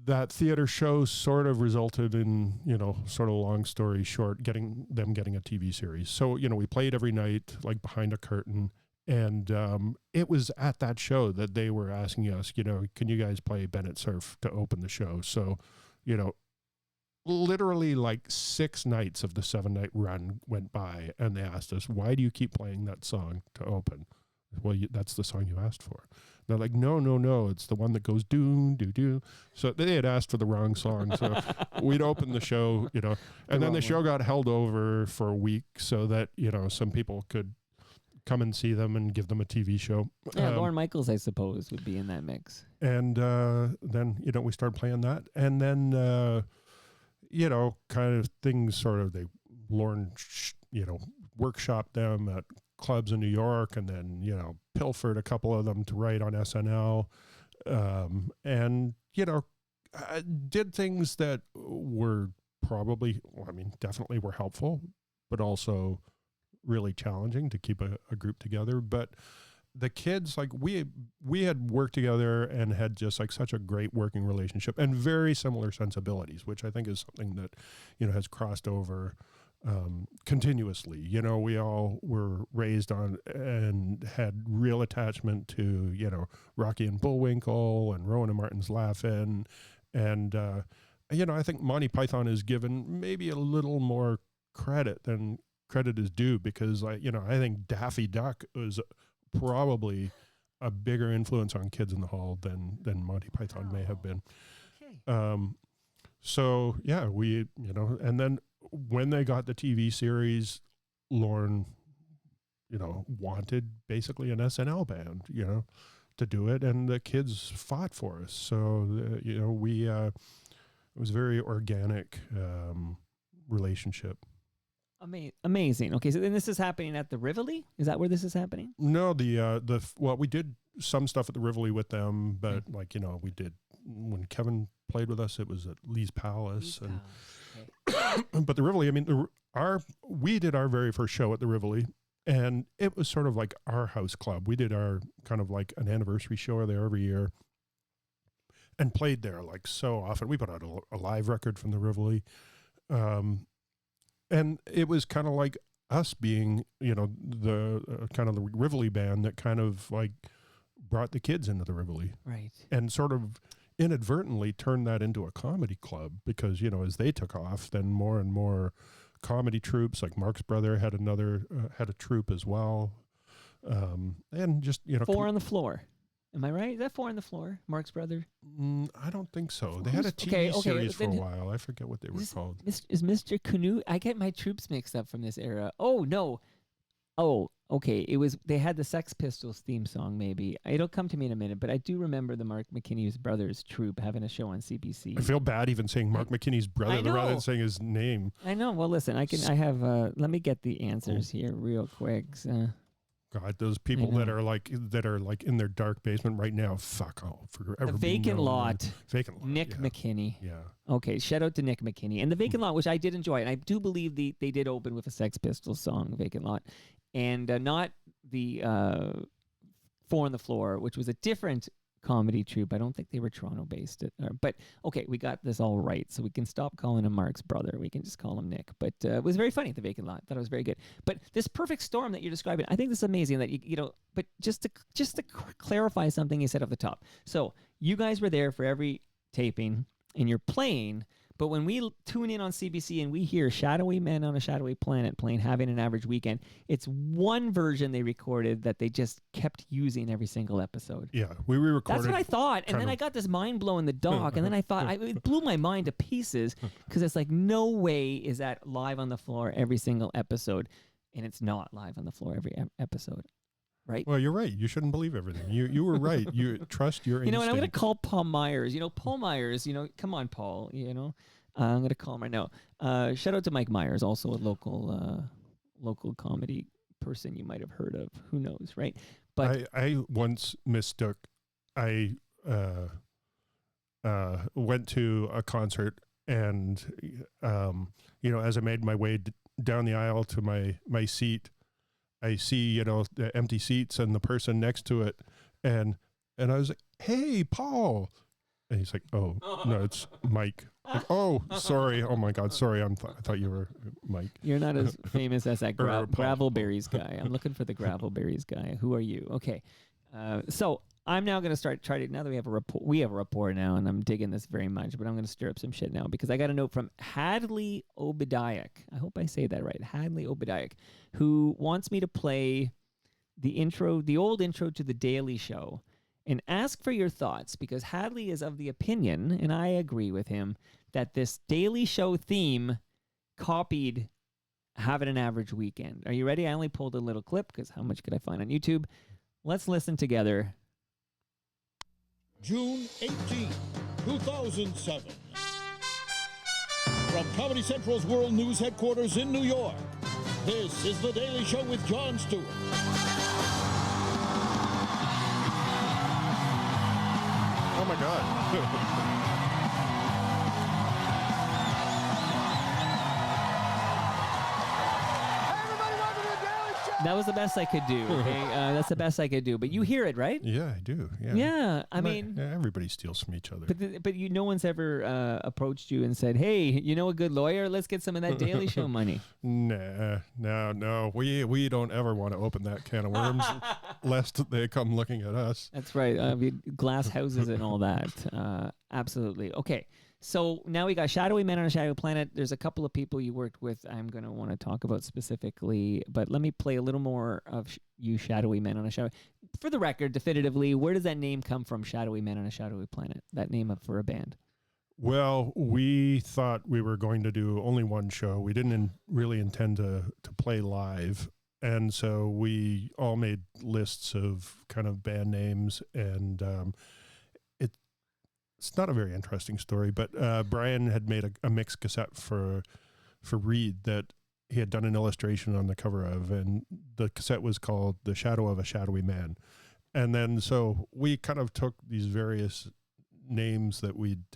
that theater show sort of resulted in, sort of long story short, getting a TV series. So, we played every night, like behind a curtain. And it was at that show that they were asking us, can you guys play Bennett Cerf to open the show? So, literally like 6 nights of the 7-night run went by, and they asked us, why do you keep playing that song to open? Well, that's the song you asked for. They're like, no, it's the one that goes doo doo doo. So they had asked for the wrong song. So we'd open the show, and then the show got held over for a week so that, some people could come and see them and give them a TV show. Yeah, Lorne Michaels, I suppose, would be in that mix. And then, we started playing that. And then, kind of things sort of, Lorne, workshopped them at clubs in New York, and then, pilfered a couple of them to write on SNL. And, did things that were probably, definitely were helpful, but also really challenging to keep a group together. But the kids, like we had worked together and had just like such a great working relationship and very similar sensibilities, which I think is something that, has crossed over continuously. We all were raised on and had real attachment to, Rocky and Bullwinkle and Rowan and Martin's Laugh-In. And, I think Monty Python is given maybe a little more credit than credit is due, because I think Daffy Duck was probably a bigger influence on Kids in the Hall than Monty Python may have been. Okay. So yeah, we, and then when they got the TV series, Lorne, wanted basically an SNL band, to do it, and the kids fought for us. So we it was a very organic relationship. Amazing. Okay, so then this is happening at the Rivoli? Is that where this is happening? No, we did some stuff at the Rivoli with them, but we did when Kevin played with us, it was at Lee's Palace, but the Rivoli. I mean, we did our very first show at the Rivoli, and it was sort of like our house club. We did our kind of like an anniversary show there every year, and played there like so often. We put out a live record from the Rivoli. And it was kind of like us being, the kind of the Rivoli band that kind of like brought the kids into the Rivoli. Right. And sort of inadvertently turned that into a comedy club because, as they took off, then more and more comedy troupes, like Mark's brother had a troupe as well. And just, Four on the Floor. Am I right? Is that Four on the Floor? Mark's brother? I don't think so. They had a TV series for a while. I forget what they were called. Is Mr. Canoe? I get my troops mixed up from this era. Oh, no. Oh, okay. They had the Sex Pistols theme song, maybe. It'll come to me in a minute, but I do remember the Mark McKinney's brothers troupe having a show on CBC. I feel bad even saying Mark McKinney's brother rather than saying his name. I know. Well, listen, let me get the answers here real quick. God, those people that are like in their dark basement right now, fuck all forever. The Vacant Lot. Vacant Lot. Nick McKinney. Yeah. Okay, shout out to Nick McKinney. And the Vacant Lot, which I did enjoy, and I do believe they did open with a Sex Pistols song, Vacant Lot, and not the Four on the Floor, which was a different comedy troupe. I don't think they were Toronto-based. But, okay, we got this all right, so we can stop calling him Mark's brother. We can just call him Nick. But it was very funny, The Vacant Lot. I thought it was very good. But this perfect storm that you're describing, I think this is amazing that, but just to clarify something you said off the top. So you guys were there for every taping, and you're playing, but when we tune in on CBC and we hear Shadowy Men on a Shadowy Planet playing Having an Average Weekend, it's one version they recorded that they just kept using every single episode. Yeah, we re-recorded. That's what I thought. And then I got this mind blow in the dock, and then I thought, it blew my mind to pieces because it's like, no way is that live on the floor every single episode. And it's not live on the floor every episode. Right? Well, you're right. You shouldn't believe everything. You were right. You trust your instinct. And I'm going to call Paul Myers. Paul Myers, come on, Paul, I'm going to call him right now. Shout out to Mike Myers, also a local comedy person you might have heard of. Who knows, right? But I once mistook. I went to a concert and, as I made my way down the aisle to my seat, I see, the empty seats and the person next to it. And I was like, hey, Paul. And he's like, oh, no, it's Mike. Like, oh, sorry. Oh, my God. Sorry. I thought you were Mike. You're not as famous as that Gravelberries guy. I'm looking for the Gravelberries guy. Who are you? Okay. So I'm now going to now that we have a rapport now, and I'm digging this very much, but I'm going to stir up some shit now because I got a note from Hadley Obadiah. I hope I say that right. Hadley Obadiah, who wants me to play the old intro to The Daily Show and ask for your thoughts because Hadley is of the opinion, and I agree with him, that this Daily Show theme copied Having an Average Weekend. Are you ready? I only pulled a little clip because how much could I find on YouTube? Let's listen together. June 18, 2007. From Comedy Central's World News headquarters in New York, this is The Daily Show with Jon Stewart. Oh, my God. That was the best I could do. Okay? That's the best I could do. But you hear it, right? Yeah, I do. Yeah. Yeah. I mean, everybody steals from each other. But no one's ever approached you and said, "Hey, you know a good lawyer? Let's get some of that Daily Show money." No. We don't ever want to open that can of worms, lest they come looking at us. That's right. Glass houses and all that. Absolutely. Okay. So now we got Shadowy Men on a Shadowy Planet. There's a couple of people you worked with I'm going to want to talk about specifically, but let me play a little more of you Shadowy Men on a Shadowy. For the record, definitively, where does that name come from, Shadowy Men on a Shadowy Planet? That name up for a band? Well, we thought we were going to do only one show. We didn't really intend to play live. And so we all made lists of kind of band names, and it's not a very interesting story, but Brian had made a mixed cassette for Reed that he had done an illustration on the cover of, and the cassette was called The Shadow of a Shadowy Man. And then so we kind of took these various names that we'd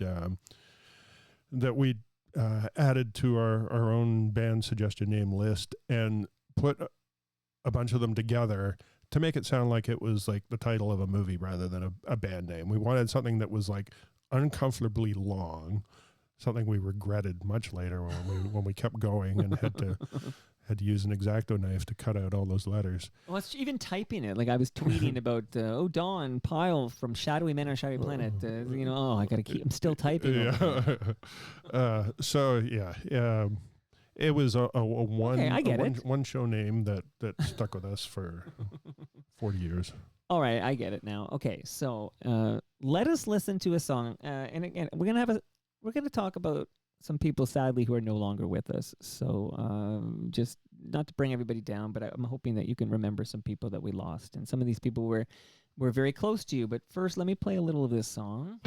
added to our own band suggestion name list and put a bunch of them together to make it sound like it was like the title of a movie rather than a band name. We wanted something that was like uncomfortably long, something we regretted much later when we kept going and had to use an X-Acto knife to cut out all those letters. Well, it's even typing it. Like I was tweeting about, Don Pyle from Shadowy Men on Shadowy Planet. I got to keep. I'm still typing. Yeah. It was a one show name that stuck with us for 40 years. All right, I get it now. Okay, so let us listen to a song, and again, we're gonna talk about some people sadly who are no longer with us. So just not to bring everybody down, but I'm hoping that you can remember some people that we lost, and some of these people were very close to you. But first, let me play a little of this song.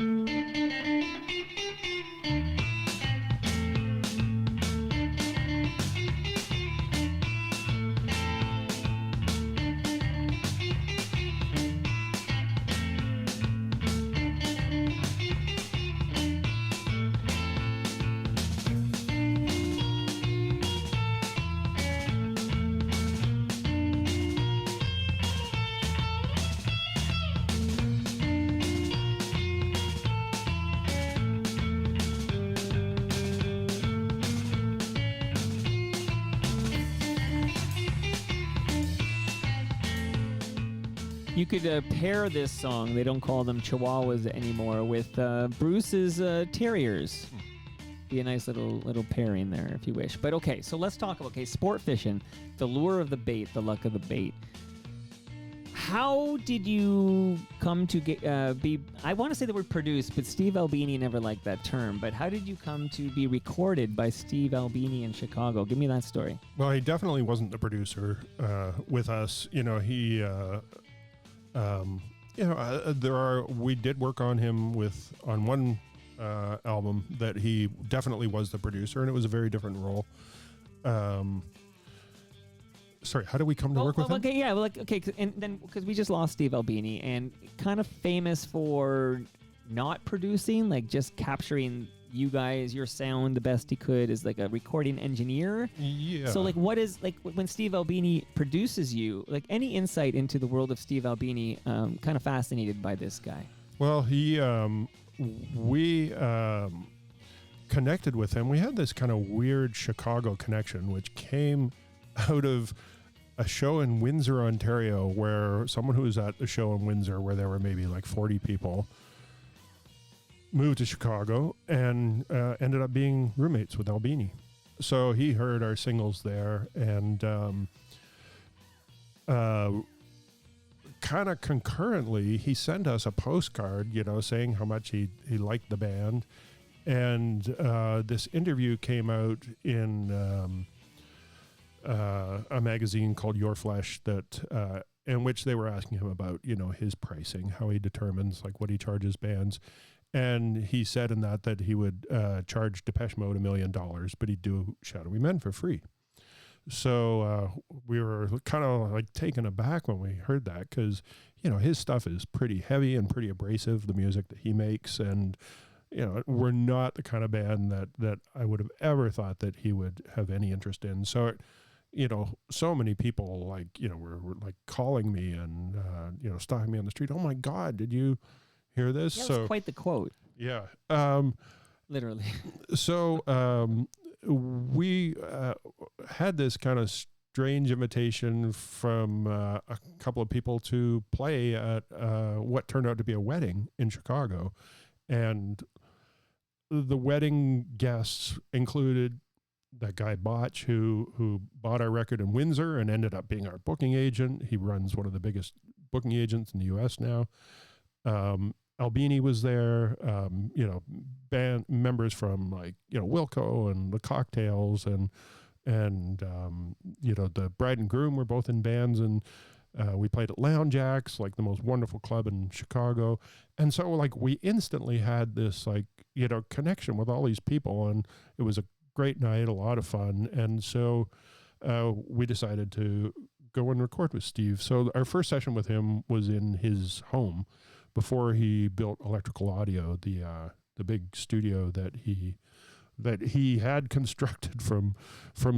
You could pair this song, they don't call them Chihuahuas anymore, with Bruce's Terriers. Be a nice little pairing there if you wish. But okay, so let's talk about sport fishing, the lure of the bait, the luck of the bait. How did you come to be, I want to say the word produced, but Steve Albini never liked that term, but how did you come to be recorded by Steve Albini in Chicago? Give me that story. Well, he definitely wasn't the producer with us. He... we did work on him on one album that he definitely was the producer, and it was a very different role. Sorry, how did we come to work with him? Okay, yeah, and then because we just lost Steve Albini, and kind of famous for not producing, like just capturing you guys, your sound the best he could as like a recording engineer. Yeah. So like what is, like when Steve Albini produces you, like any insight into the world of Steve Albini, kind of fascinated by this guy. Well, we connected with him. We had this kind of weird Chicago connection, which came out of a show in Windsor, Ontario, where someone who was at the show in Windsor, where there were maybe like 40 people, moved to Chicago and ended up being roommates with Albini. So he heard our singles there, and kind of concurrently, he sent us a postcard, saying how much he liked the band. And this interview came out in a magazine called Your Flesh that in which they were asking him about, his pricing, how he determines like what he charges bands. And he said in that he would charge Depeche Mode $1 million, but he'd do Shadowy Men for free. So we were kind of like taken aback when we heard that, because, his stuff is pretty heavy and pretty abrasive, the music that he makes. And, we're not the kind of band that I would have ever thought that he would have any interest in. So, so many people were like calling me and, stopping me on the street. Oh my God, did you hear this? Yeah, that's quite the quote. Yeah. Literally. So we had this kind of strange invitation from a couple of people to play at what turned out to be a wedding in Chicago. And the wedding guests included that guy Botch, who bought our record in Windsor and ended up being our booking agent. He runs one of the biggest booking agents in the U.S. now. Albini was there, band members from like, Wilco and the Cocktails and and the bride and groom were both in bands, and we played at Lounge Acts, like the most wonderful club in Chicago. And so like we instantly had this like, connection with all these people, and it was a great night, a lot of fun. And so we decided to go and record with Steve. So our first session with him was in his home before he built Electrical Audio, the big studio that he had constructed from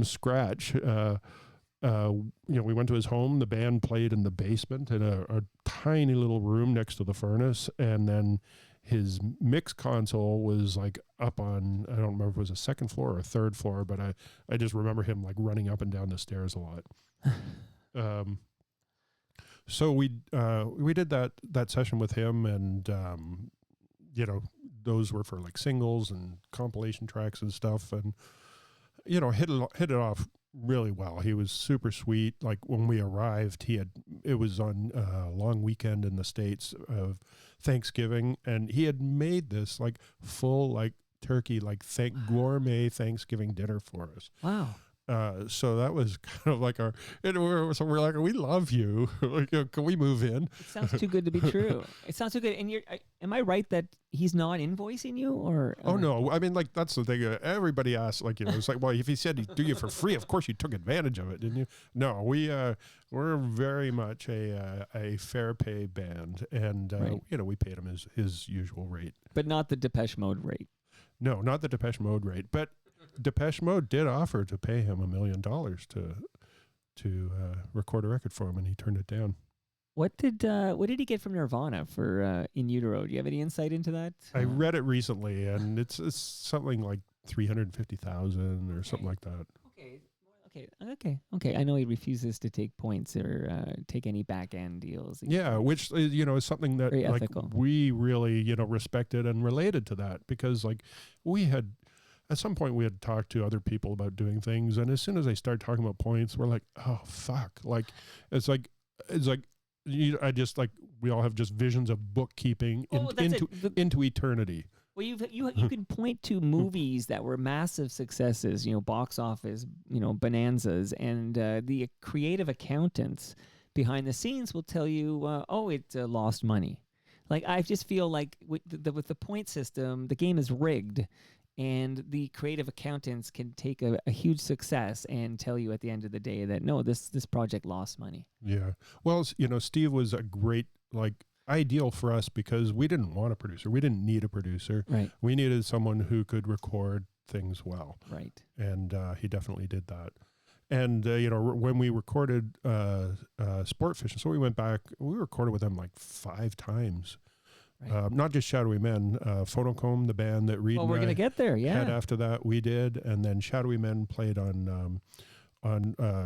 scratch. We went to his home. The band played in the basement in a tiny little room next to the furnace, and then his mix console was like up on, I don't remember if it was a second floor or a third floor, but I just remember him like running up and down the stairs a lot. So we did that session with him, and those were for like singles and compilation tracks and stuff, and hit it off really well. He was super sweet. Like when we arrived, it was on a long weekend in the States of Thanksgiving, and he had made this like full like turkey like gourmet Thanksgiving dinner for us. Wow. So that was kind of like we're like, we love you. Like, can we move in? It sounds too good to be true. It sounds too good. And am I right that he's not invoicing you, or? Oh no, I mean, like that's the thing. Everybody asks, like, it's like, well, if he said he'd do you for free, of course you took advantage of it, didn't you? No, we're very much a fair pay band, and right. We paid him his usual rate, but not the Depeche Mode rate. No, not the Depeche Mode rate, but Depeche Mode did offer to pay him $1 million to record a record for him, and he turned it down. What did he get from Nirvana for In Utero? Do you have any insight into that? I read it recently, and it's something like $350,000 or something like that. Okay. I know he refuses to take points or take any back end deals. Yeah, which is something that very like ethical. We really respected and related to that, because like we had. At some point, we had talked to other people about doing things, and as soon as they start talking about points, we're like, "Oh fuck!" Like, it's like I just like we all have just visions of bookkeeping into eternity. Well, you can point to movies that were massive successes, box office, bonanzas, and the creative accountants behind the scenes will tell you, it lost money. Like I just feel like with the point system, the game is rigged. And the creative accountants can take a huge success and tell you at the end of the day that no, this project lost money. Yeah. Well, Steve was a great, like, ideal for us because we didn't want a producer. We didn't need a producer. Right. We needed someone who could record things well. Right. And he definitely did that. And, when we recorded Sport Fishing, so we went back, we recorded with them like 5 times. Right. Not just Shadowy Men, Phonocomb, the band that Reed we're going to get there, yeah. had after that, we did. And then Shadowy Men played on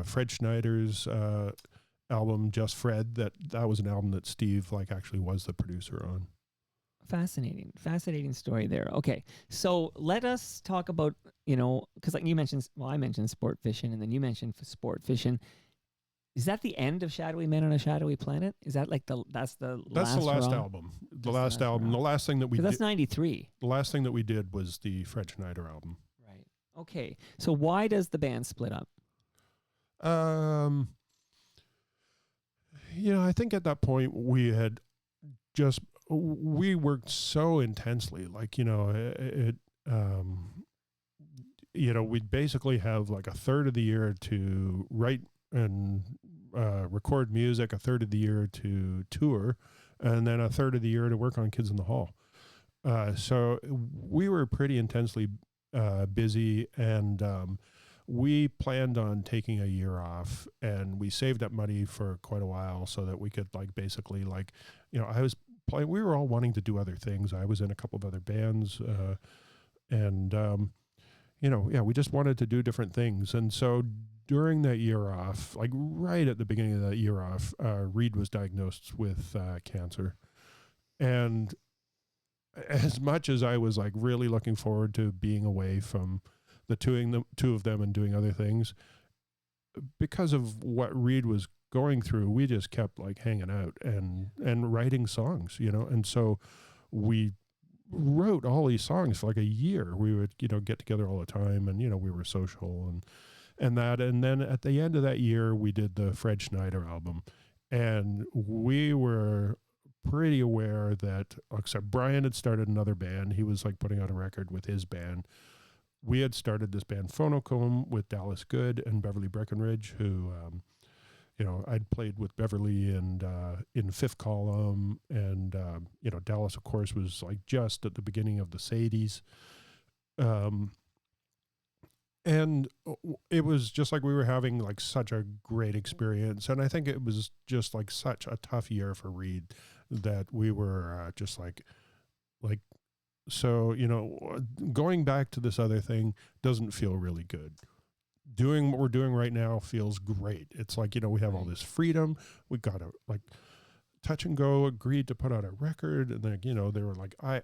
Fred Schneider's album, Just Fred. That was an album that Steve actually was the producer on. Fascinating story there. Okay, so let us talk about, because like you mentioned, I mentioned Sport Fishing, and then you mentioned Sport Fishing. Is that the end of Shadowy Men on a Shadowy Planet? Is that like that's the last album? The last album. The last thing that we did. That's 93. The last thing that we did was the Fred Schneider album. Right. Okay. So why does the band split up? I think at that point we worked so intensely. We'd basically have like a third of the year to write and record music, a third of the year to tour, and then a third of the year to work on Kids in the Hall. So we were pretty intensely busy, and we planned on taking a year off, and we saved up money for quite a while so that we could we were all wanting to do other things. I was in a couple of other bands, we just wanted to do different things. And so during that year off, like right at the beginning of that year off, Reed was diagnosed with cancer. And as much as I was like really looking forward to being away from the two of them and doing other things, because of what Reed was going through, we just kept like hanging out and writing songs, and so we wrote all these songs for like a year. We would, get together all the time, and we were social, and then at the end of that year, we did the Fred Schneider album, and we were pretty aware that, except Brian had started another band. He was like putting out a record with his band. We had started this band Phonocomb with Dallas Good and Beverly Breckenridge, who, I'd played with Beverly and in Fifth Column, and Dallas, of course, was like just at the beginning of the Sadies. And it was just like we were having like such a great experience. And I think it was just like such a tough year for Reed that we were just like, so, going back to this other thing doesn't feel really good. Doing what we're doing right now feels great. It's like, we have all this freedom. We got to like Touch and Go agreed to put out a record, and then, they were like, I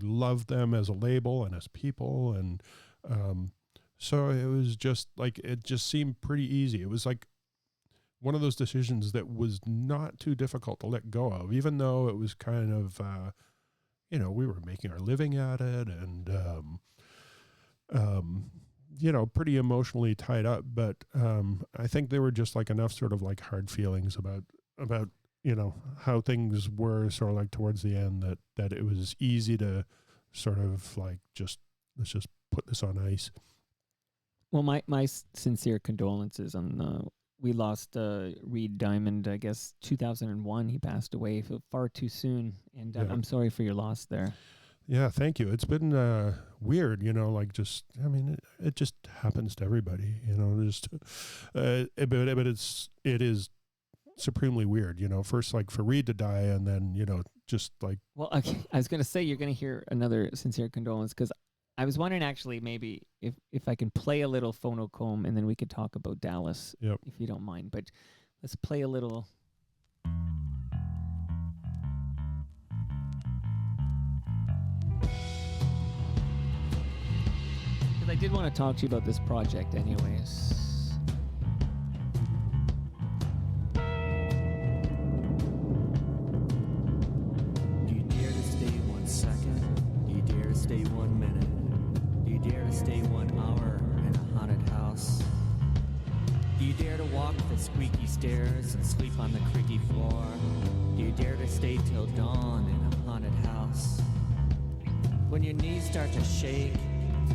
love them as a label and as people. And, so it was just like, it just seemed pretty easy. It was like one of those decisions that was not too difficult to let go of, even though it was kind of, we were making our living at it, and, pretty emotionally tied up. But I think there were just like enough sort of like hard feelings about how things were sort of like towards the end that it was easy to sort of like let's just put this on ice. Well, my sincere condolences on we lost Reed Diamond, I guess 2001. He passed away far too soon, and I'm sorry for your loss there. Yeah, thank you. It's been weird, it just happens to everybody, but it is supremely weird, first like for Reed to die, and then, just like. Well, okay, I was going to say, you're going to hear another sincere condolence, because I was wondering actually maybe if I can play a little Phonocomb, and then we could talk about Dallas, yep, if you don't mind. But let's play a little. Because I did want to talk to you about this project anyways. Do you dare to stay 1 second? Do you dare to stay 1 minute? Do you dare to stay 1 hour in a haunted house? Do you dare to walk the squeaky stairs and sleep on the creaky floor? Do you dare to stay till dawn in a haunted house? When your knees start to shake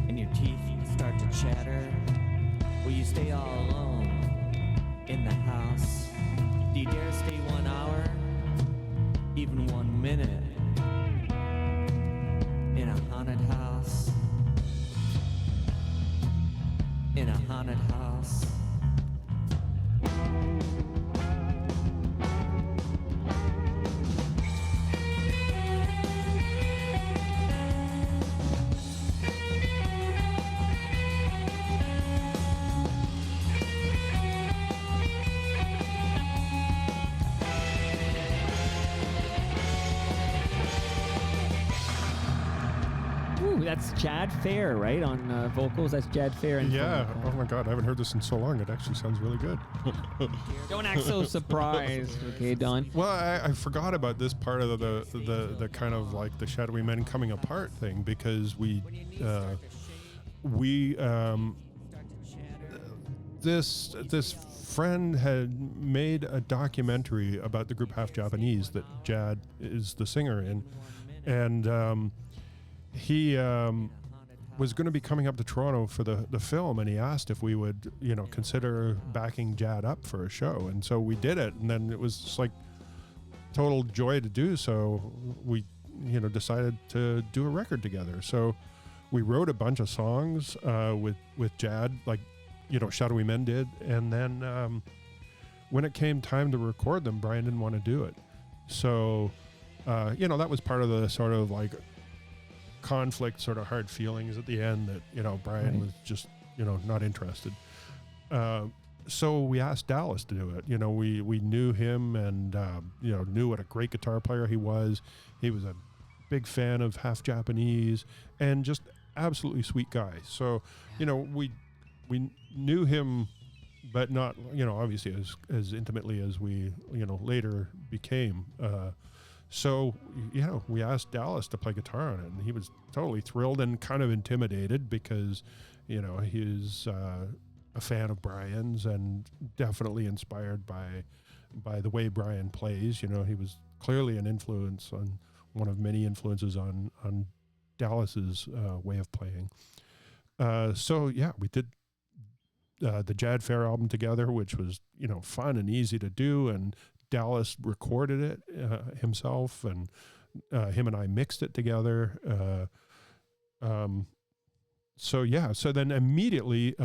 and your teeth start to chatter, will you stay all alone in the house? Do you dare stay 1 hour, even 1 minute, in a haunted house? In a haunted house. That's Chad Fair, right? On vocals, that's Chad Fair. And yeah. Oh my God, I haven't heard this in so long. It actually sounds really good. Don't act so surprised, okay, Don? Well, I forgot about this part of the kind of like the Shadowy Men coming apart thing, because this friend had made a documentary about the group Half Japanese that Jad is the singer in, and he was going to be coming up to Toronto for the film, and he asked if we would, consider backing Jad up for a show. And so we did it, and then it was just like total joy to do so. We, decided to do a record together. So we wrote a bunch of songs with Jad, like, Shadowy Men did. And then when it came time to record them, Brian didn't want to do it. So, that was part of the sort of like conflict, sort of hard feelings at the end that, Brian was just, not interested. So we asked Dallas to do it. We knew him, and, knew what a great guitar player he was. He was a big fan of Half Japanese and just absolutely sweet guy. So, we knew him, but not, obviously as intimately as we, later became. So, we asked Dallas to play guitar on it, and he was totally thrilled and kind of intimidated because, his a fan of Brian's and definitely inspired by the way Brian plays. You know, he was clearly an influence on one of many influences on Dallas's way of playing. So yeah, we did the Jad Fair album together, which was, you know, fun and easy to do, and Dallas recorded it himself, and him and I mixed it together. So yeah, so then immediately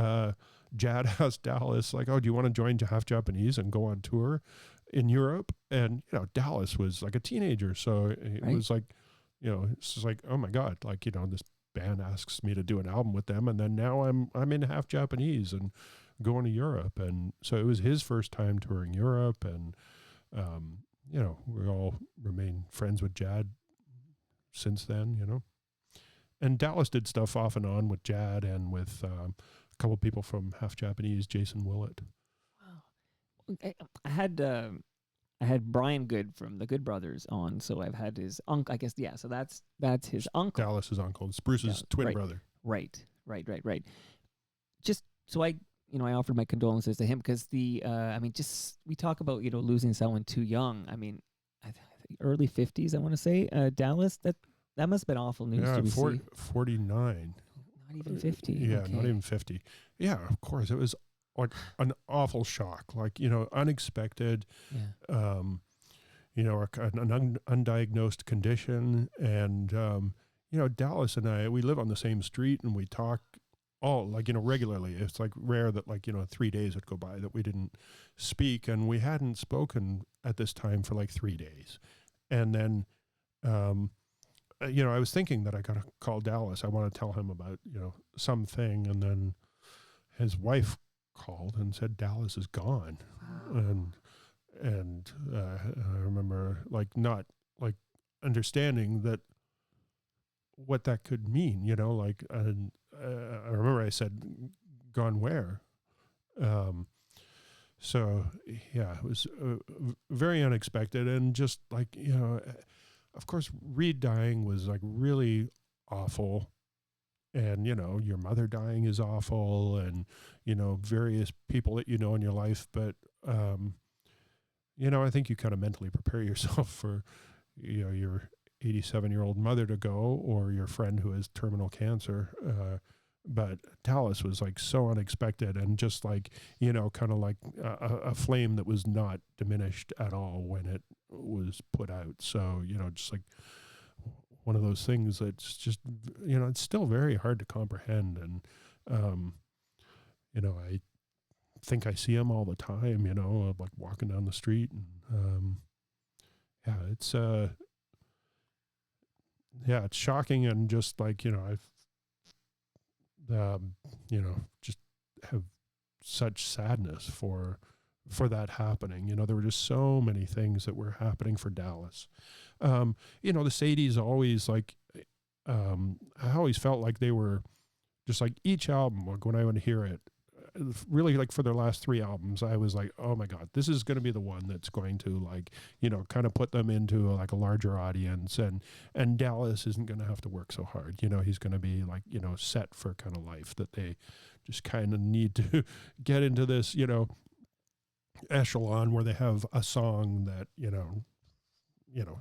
Jad asked Dallas, like, oh, do you want to join Half Japanese and go on tour in Europe? And, you know, Dallas was like a teenager, so it was like, you know, it's just like, oh my God, like, you know, this band asks me to do an album with them, and then now I'm in Half Japanese and going to Europe. And so it was his first time touring Europe, and you know, we all remain friends with Jad since then, you know. And Dallas did stuff off and on with Jad and with a couple people from Half Japanese, Jason Willett. Wow. I had Brian Good from the Good Brothers on, so I've had his uncle, I guess. Yeah, so that's his uncle. Dallas's uncle. It's Bruce's twin brother. Right. Just so I offered my condolences to him, because I mean, just we talk about, you know, losing someone too young. I mean, early 50s, I want to say. Dallas, that must have been awful news to receive. 49. Not even 50. Yeah, okay. Not even 50. Yeah, of course. It was like an awful shock, like, you know, unexpected. Yeah. You know, an undiagnosed condition. And, you know, Dallas and I, we live on the same street, and we talk all, like, you know, regularly. It's like rare that, like, you know, 3 days would go by that we didn't speak, and we hadn't spoken at this time for like 3 days. And then, you know, I was thinking that I got to call Dallas. I want to tell him about, you know, something. And then his wife called and said, Dallas is gone. Wow. And I remember, like, not like understanding that what that could mean, you know, like, I remember I said, gone where? So yeah, it was very unexpected, and just like, you know, of course, Reed dying was like really awful, and, you know, your mother dying is awful, and, you know, various people that you know in your life, but you know, I think you kind of mentally prepare yourself for, you know, your 87-year-old mother to go, or your friend who has terminal cancer. But Dallas was like so unexpected, and just like, you know, kind of like a flame that was not diminished at all when it was put out. So, you know, just like one of those things that's just, you know, it's still very hard to comprehend. And, you know, I think I see him all the time, you know, like walking down the street, and yeah, it's shocking, and just like, you know, I've you know, just have such sadness for that happening. You know, there were just so many things that were happening for Dallas. You know, the Sadies always, like, I always felt like they were just like, each album, like when I would hear it, really, like for their last 3 albums, I was like, oh my God, this is going to be the one that's going to, like, you know, kind of put them into like a larger audience, and Dallas isn't going to have to work so hard. You know, he's going to be like, you know, set for kind of life that they just kind of need to get into this, you know, echelon where they have a song that, you know,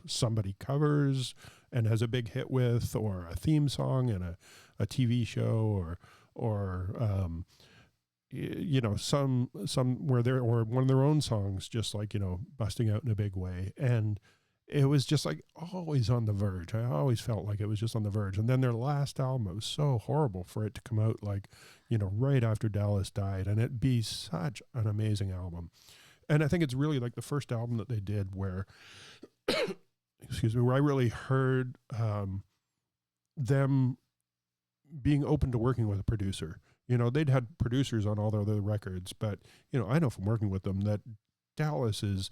somebody covers and has a big hit with, or a theme song in a TV show, or you know, some where they're, or one of their own songs, just like, you know, busting out in a big way. And it was just like always on the verge. I always felt like it was just on the verge. And then their last album, it was so horrible for it to come out, like, you know, right after Dallas died, and it be such an amazing album. And I think it's really like the first album that they did where, excuse me, where I really heard them being open to working with a producer. You know, they'd had producers on all their other records, but, you know, I know from working with them that Dallas is,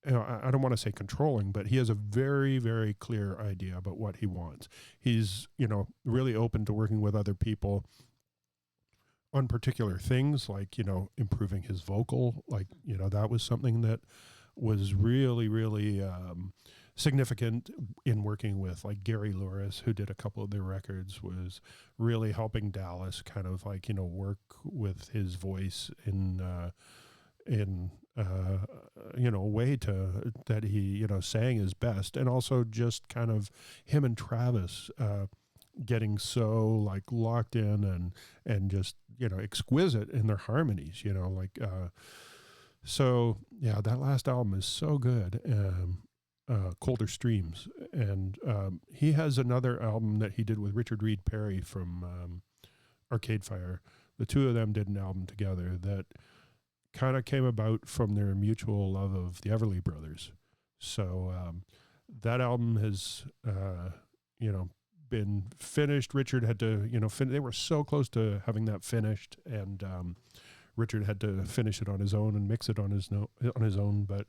you know, I don't want to say controlling, but he has a very, very clear idea about what he wants. He's, you know, really open to working with other people on particular things, like, you know, improving his vocal. Like, you know, that was something that was really, really significant in working with like Gary Louris, who did a couple of their records, was really helping Dallas kind of like, work with his voice in a way to that he sang his best, and also just kind of him and Travis getting so like locked in and just exquisite in their harmonies, so yeah, that last album is so good. Colder Streams, and he has another album that he did with Richard Reed Parry from Arcade Fire. The two of them did an album together that kind of came about from their mutual love of the Everly Brothers. So that album has been finished. Richard had to they were so close to having that finished, and Richard had to finish it on his own and mix it on his own, but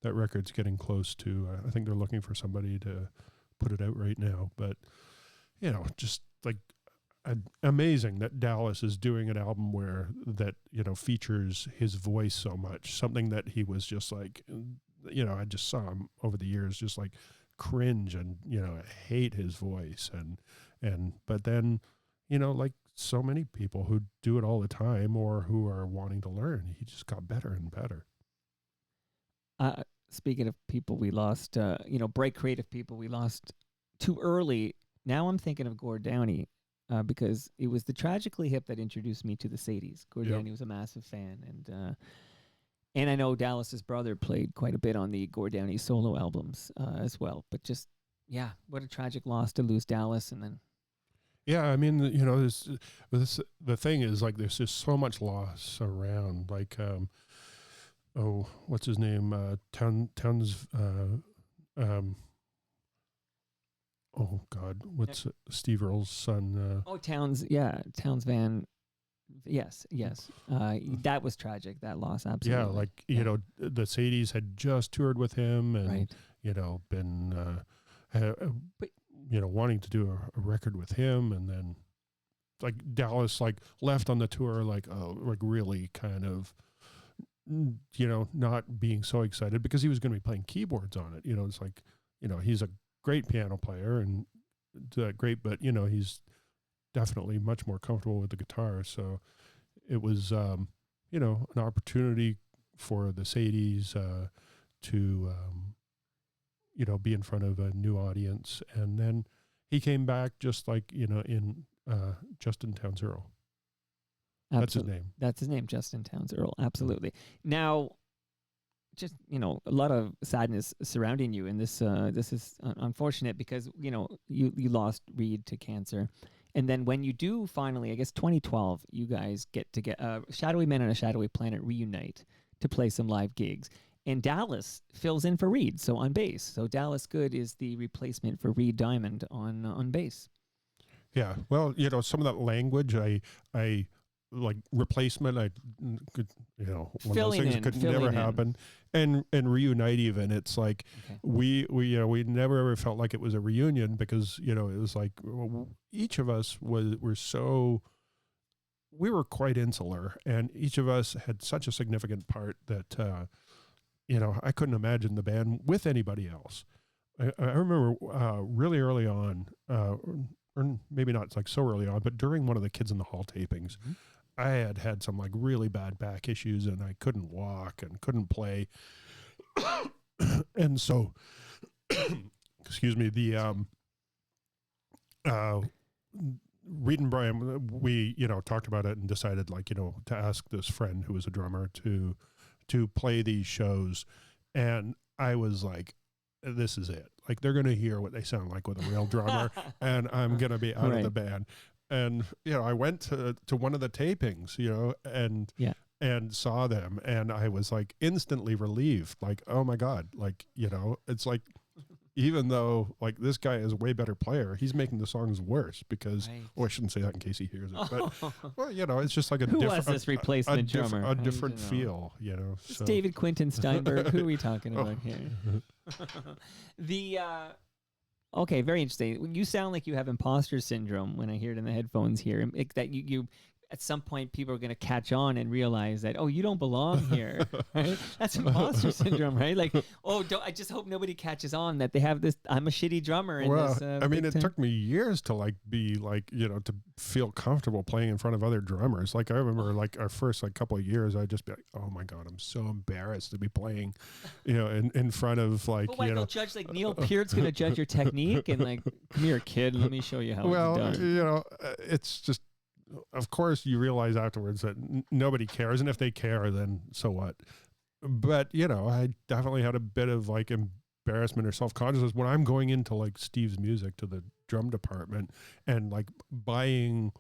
that record's getting close to, I think they're looking for somebody to put it out right now. But, just like amazing that Dallas is doing an album where that, features his voice so much, something that he was just like, I just saw him over the years, just like cringe and, hate his voice. But then, like so many people who do it all the time or who are wanting to learn, he just got better and better. Speaking of people we lost, bright creative people we lost too early. Now I'm thinking of Gord Downie because it was the Tragically Hip that introduced me to the Sadies. Gord Downie was a massive fan, and I know Dallas's brother played quite a bit on the Gord Downie solo albums as well. But just what a tragic loss to lose Dallas, and then. Yeah, I mean, the thing is, like, there's just so much loss around, like. What's his name? Towns. Oh God, what's Steve Earle's son? Towns. Yeah, Towns Van. Yes. That was tragic. That loss, absolutely. Yeah, like the Sadies had just toured with him, and been wanting to do a record with him, and then like Dallas like left on the tour like really kind of. Not being so excited because he was going to be playing keyboards on it. It's like, he's a great piano player and great, but he's definitely much more comfortable with the guitar. So it was, an opportunity for the Sadies to, be in front of a new audience. And then he came back just like, in Justin Townes Earle. That's his name. That's his name, Justin Townes Earle. Absolutely. Now, just a lot of sadness surrounding you, and this is unfortunate because you lost Reed to cancer, and then when you do finally, I guess 2012, you guys get Shadowy Men and a Shadowy Planet reunite to play some live gigs, and Dallas fills in for Reed, so on bass. So Dallas Good is the replacement for Reed Diamond on bass. Yeah, well, some of that language, I like replacement, I could, one of those things could never happen. And reunite even, it's like we never ever felt like it was a reunion because, it was like each of us we were quite insular, and each of us had such a significant part that, I couldn't imagine the band with anybody else. I remember really early on, or maybe not like so early on, but during one of the Kids in the Hall tapings, I had some like really bad back issues, and I couldn't walk and couldn't play. And so, excuse me, Reed and Brian, we, talked about it and decided like, to ask this friend who was a drummer to play these shows. And I was like, this is it. Like, they're going to hear what they sound like with a real drummer, and I'm going to be out of the band. And, I went to one of the tapings, and saw them, and I was like instantly relieved. Like, oh my God. Like, it's like, even though like this guy is a way better player, he's making the songs worse because, I shouldn't say that in case he hears it, but well, it's just like a was this replacement drummer? A different feel, It's David Quinton Steinberg. Who are we talking about here? Okay, very interesting. You sound like you have imposter syndrome when I hear it in the headphones here. That you at some point people are going to catch on and realize that, oh, you don't belong here, right? That's imposter syndrome, right? Like, I just hope nobody catches on that they have this, I'm a shitty drummer. In Well, this, I mean, it took me years to like be like, to feel comfortable playing in front of other drummers. Like I remember like our first like couple of years, I'd just be like, oh my God, I'm so embarrassed to be playing, in front of like, but why go judge, like Neil Peart's going to judge your technique and like, come here, kid, let me show you how it's done. It's just, of course you realize afterwards that nobody cares. And if they care, then so what? But, I definitely had a bit of like embarrassment or self-consciousness when I'm going into like Steve's music to the drum department and like buying,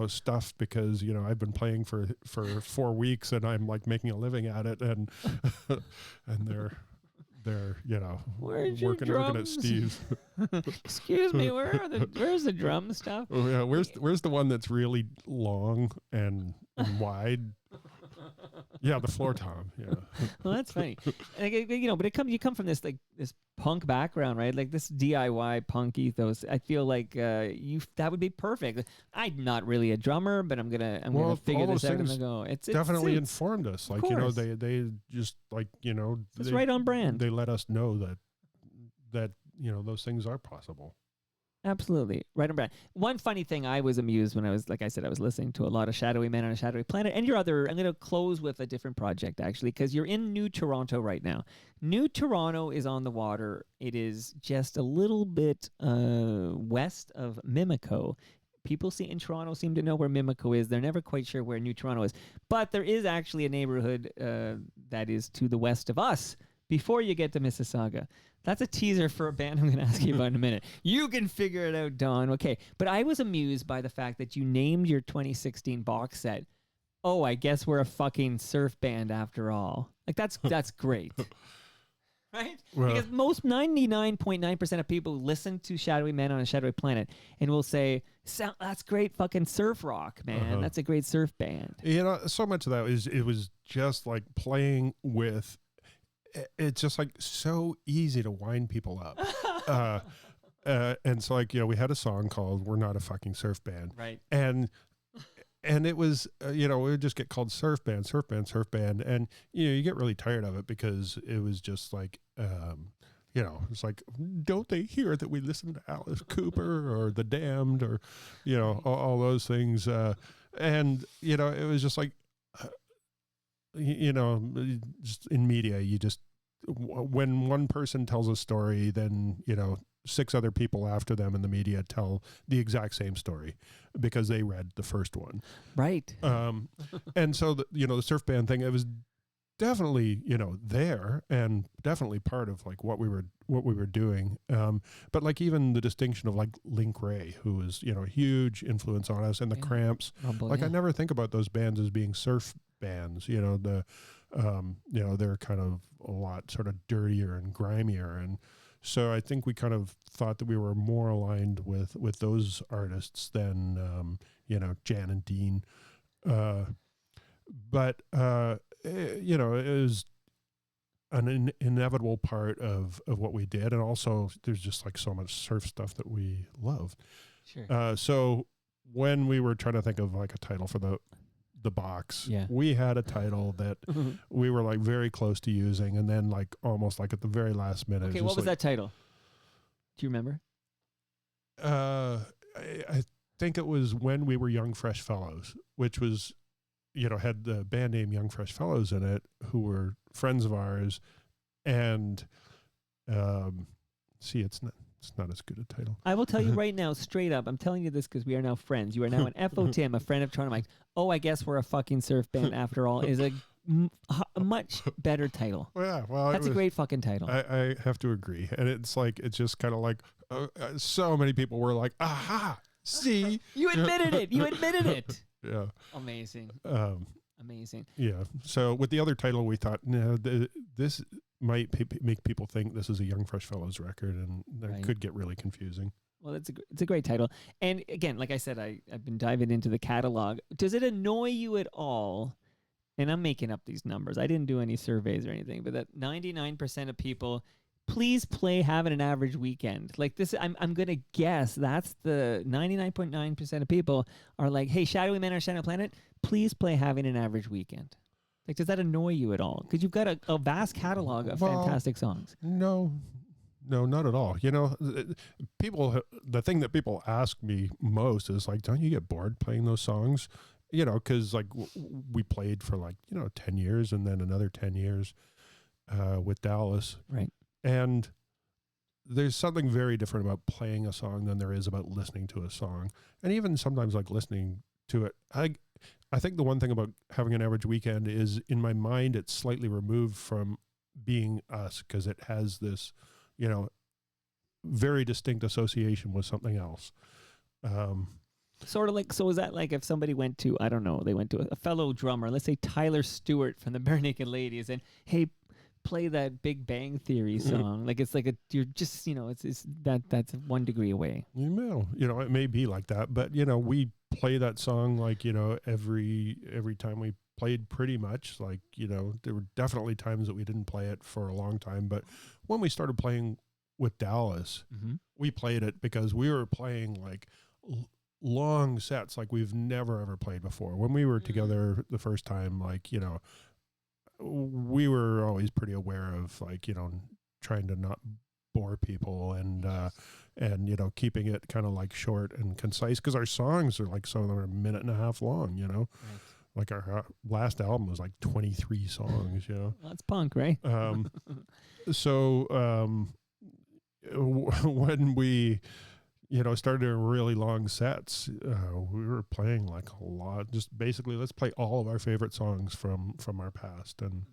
stuff because, I've been playing for 4 weeks and I'm like making a living at it. And, and they're working at Steve's. Excuse me, where's the drum stuff? Oh, yeah, where's the one that's really long and wide? Yeah, the floor tom. Yeah. Well, that's funny. But you come from this like this punk background, right? Like this DIY punk ethos. I feel like that would be perfect. I'm not really a drummer, but I'm gonna figure this out and go. It's definitely informed us. Like they just like it's right on brand. They let us know that those things are possible. Absolutely. Right on brand. One funny thing, I was amused when I was listening to a lot of Shadowy Men on a Shadowy Planet. And I'm going to close with a different project, actually, because you're in New Toronto right now. New Toronto is on the water. It is just a little bit west of Mimico. People in Toronto seem to know where Mimico is. They're never quite sure where New Toronto is. But there is actually a neighborhood that is to the west of us before you get to Mississauga. That's a teaser for a band I'm going to ask you about in a minute. You can figure it out, Don. Okay. But I was amused by the fact that you named your 2016 box set, oh, I guess we're a fucking surf band after all. Like, that's great. Right? Well, because most 99.9% of people listen to Shadowy Men on a Shadowy Planet and will say, that's great fucking surf rock, man. That's a great surf band. So much of that it was just like playing with... It's just like so easy to wind people up. And so like, we had a song called We're Not a Fucking Surf Band. Right. And it was, we would just get called surf band. And, you get really tired of it because it was just like, it's like, don't they hear that we listen to Alice Cooper or The Damned or, all those things. And, it was just like, just in media, when one person tells a story, then, 6 other people after them in the media tell the exact same story because they read the first one. Right. And so, the surf band thing, it was definitely, there and definitely part of like what we were doing. But like even the distinction of like Link Ray, who was, a huge influence on us, and the Cramps, I never think about those bands as being surf bands, they're kind of a lot sort of dirtier and grimier. And so I think we kind of thought that we were more aligned with those artists than, Jan and Dean. But it was an inevitable part of what we did. And also there's just like so much surf stuff that we loved. Sure. So when we were trying to think of like a title for the box, we had a title that we were like very close to using, and then like almost like at the very last minute. Okay, what was that title? Do you remember? I think it was When We Were Young Fresh Fellows, which was, had the band name Young Fresh Fellows in it, who were friends of ours, and it's not as good a title. I will tell you right now, straight up, I'm telling you this because we are now friends. You are now an FO Tim, a friend of Toronto Mike. Oh, I guess we're a fucking surf band after all, is a much better title. Well, that's a great fucking title. I have to agree. And it's just kind of like, so many people were like, aha, see? You admitted it. Yeah. Amazing. Amazing. Yeah. So with the other title, we thought, no, this might make people think this is a Young Fresh Fellows record, and that could get really confusing. Well, it's a great title. And again, like I said, I've been diving into the catalog. Does it annoy you at all? And I'm making up these numbers. I didn't do any surveys or anything, but that 99% of people please play Having an Average Weekend. Like this, I'm going to guess that's the 99.9% of people are like, hey, Shadowy Men or Shadowy Planet, please play Having an Average Weekend. Like, does that annoy you at all? Because you've got a vast catalog of fantastic songs. No, not at all. You know, the thing that people ask me most is like, don't you get bored playing those songs? You know, because like we played for like, 10 years and then another 10 years with Dallas. Right. And there's something very different about playing a song than there is about listening to a song. And even sometimes like listening to it, I think the one thing about Having an Average Weekend is in my mind, it's slightly removed from being us because it has this, very distinct association with something else. Sort of like, so is that like if somebody went to, I don't know, they went to a fellow drummer, let's say Tyler Stewart from the Bare Naked Ladies, and hey, play that Big Bang Theory song. Like it's like you're just, that's 1 degree away. You know, it may be like that, but we play that song like, every time we played pretty much. Like, there were definitely times that we didn't play it for a long time, but when we started playing with Dallas, we played it because we were playing like long sets like we've never ever played before. When we were together the first time, like, we were always pretty aware of like, trying to not bore people and keeping it kind of like short and concise because our songs are like, some of them are a minute and a half long, Right. Like our last album was like 23 songs, Well, that's punk, right? When we, started doing really long sets, we were playing like a lot. Just basically, let's play all of our favorite songs from our past. And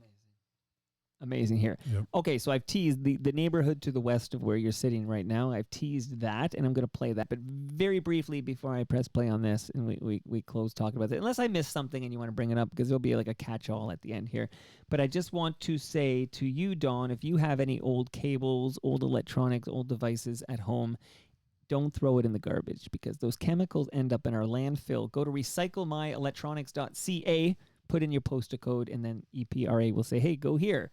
amazing here. Yep. Okay, so I've teased the neighborhood to the west of where you're sitting right now. I've teased that, and I'm going to play that. But very briefly, before I press play on this, and we close talking about it, unless I missed something and you want to bring it up, because there'll be like a catch-all at the end here. But I just want to say to you, Dawn, if you have any old cables, old electronics, old devices at home, don't throw it in the garbage because those chemicals end up in our landfill. Go to recyclemyelectronics.ca, put in your postal code, and then EPRA will say, hey, go here.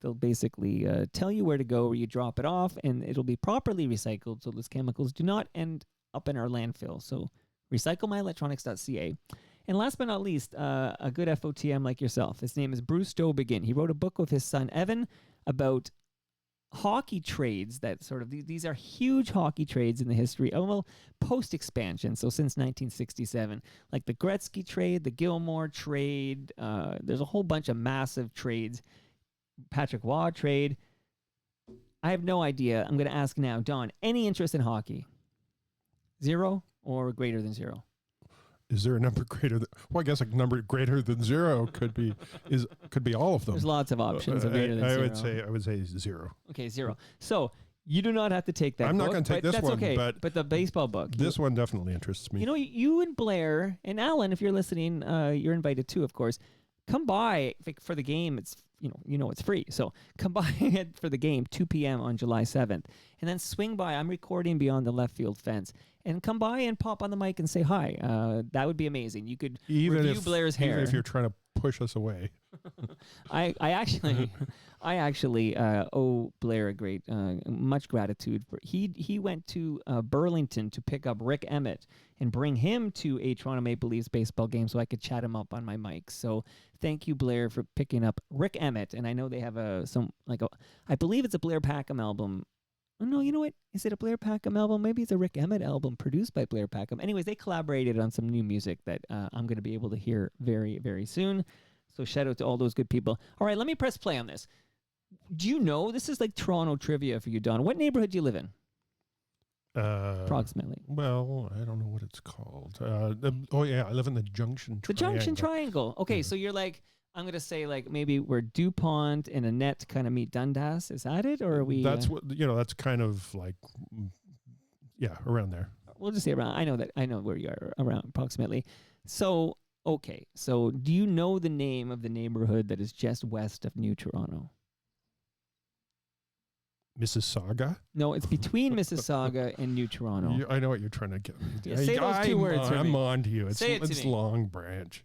They'll basically tell you where to go, where you drop it off, and it'll be properly recycled so those chemicals do not end up in our landfill. So recyclemyelectronics.ca. And last but not least, a good FOTM like yourself. His name is Bruce Dobegin. He wrote a book with his son, Evan, about hockey trades that sort of, these are huge hockey trades in the history, post-expansion, so since 1967, like the Gretzky trade, the Gilmore trade, there's a whole bunch of massive trades, Patrick Waugh trade. I have no idea. I'm going to ask now, Don, any interest in hockey? 0 or greater than 0? is there a number greater than, well, I guess a number greater than 0 could be all of them. There's lots of options of greater than 0. I would say 0. Okay, 0. So you do not have to take that. I'm not going to take this one, okay, but the baseball book. This one definitely interests me. You know, you and Blair and Alan, if you're listening, you're invited too, of course. Come by for the game. It's it's free. So come by for the game, 2 p.m. on July 7th, and then swing by. I'm recording beyond the left field fence, and come by and pop on the mic and say hi. That would be amazing. You could review Blair's hair. Even if you're trying to push us away. I actually owe Blair a great much gratitude for he went to Burlington to pick up Rick Emmett and bring him to a Toronto Maple Leafs baseball game so I could chat him up on my mic. So thank you, Blair, for picking up Rick Emmett. And I know they have I believe it's a Blair Packham album. Oh, no, you know what? Is it a Blair Packham album? Maybe it's a Rick Emmett album produced by Blair Packham. Anyways, they collaborated on some new music that I'm going to be able to hear very, very soon. So shout out to all those good people. All right, let me press play on this. Do you know, this is like Toronto trivia for you, Don. What neighborhood do you live in? Approximately. Well, I don't know what it's called. I live in the Junction Triangle. The Junction Triangle. Okay, so you're like, I'm going to say like maybe where DuPont and Annette kind of meet Dundas. Is that it? Or are we? That's what, that's kind of like, around there. We'll just say around. I know where you are around approximately. So, okay. So do you know the name of the neighborhood that is just west of New Toronto? Mississauga? No, it's between Mississauga and New Toronto. I know what you're trying to get me. Yeah, say those 2 words. I'm on to you. It's Long Branch.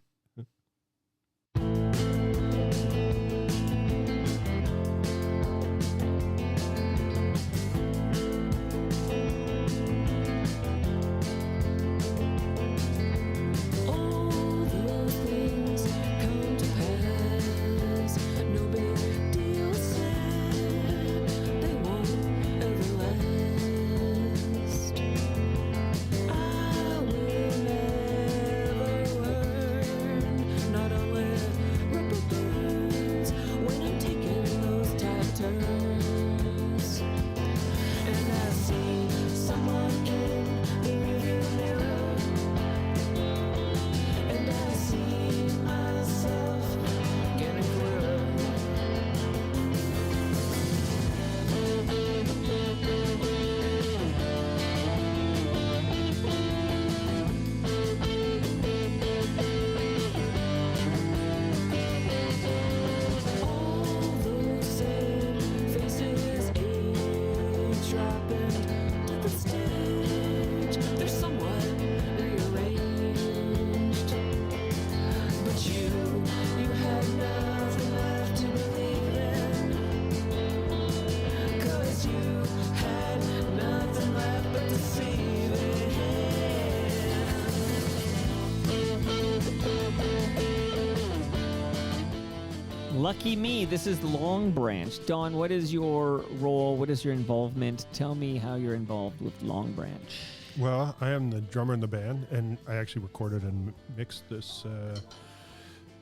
Lucky me, this is Long Branch. Don, what is your role? What is your involvement? Tell me how you're involved with Long Branch. Well, I am the drummer in the band, and I actually recorded and mixed this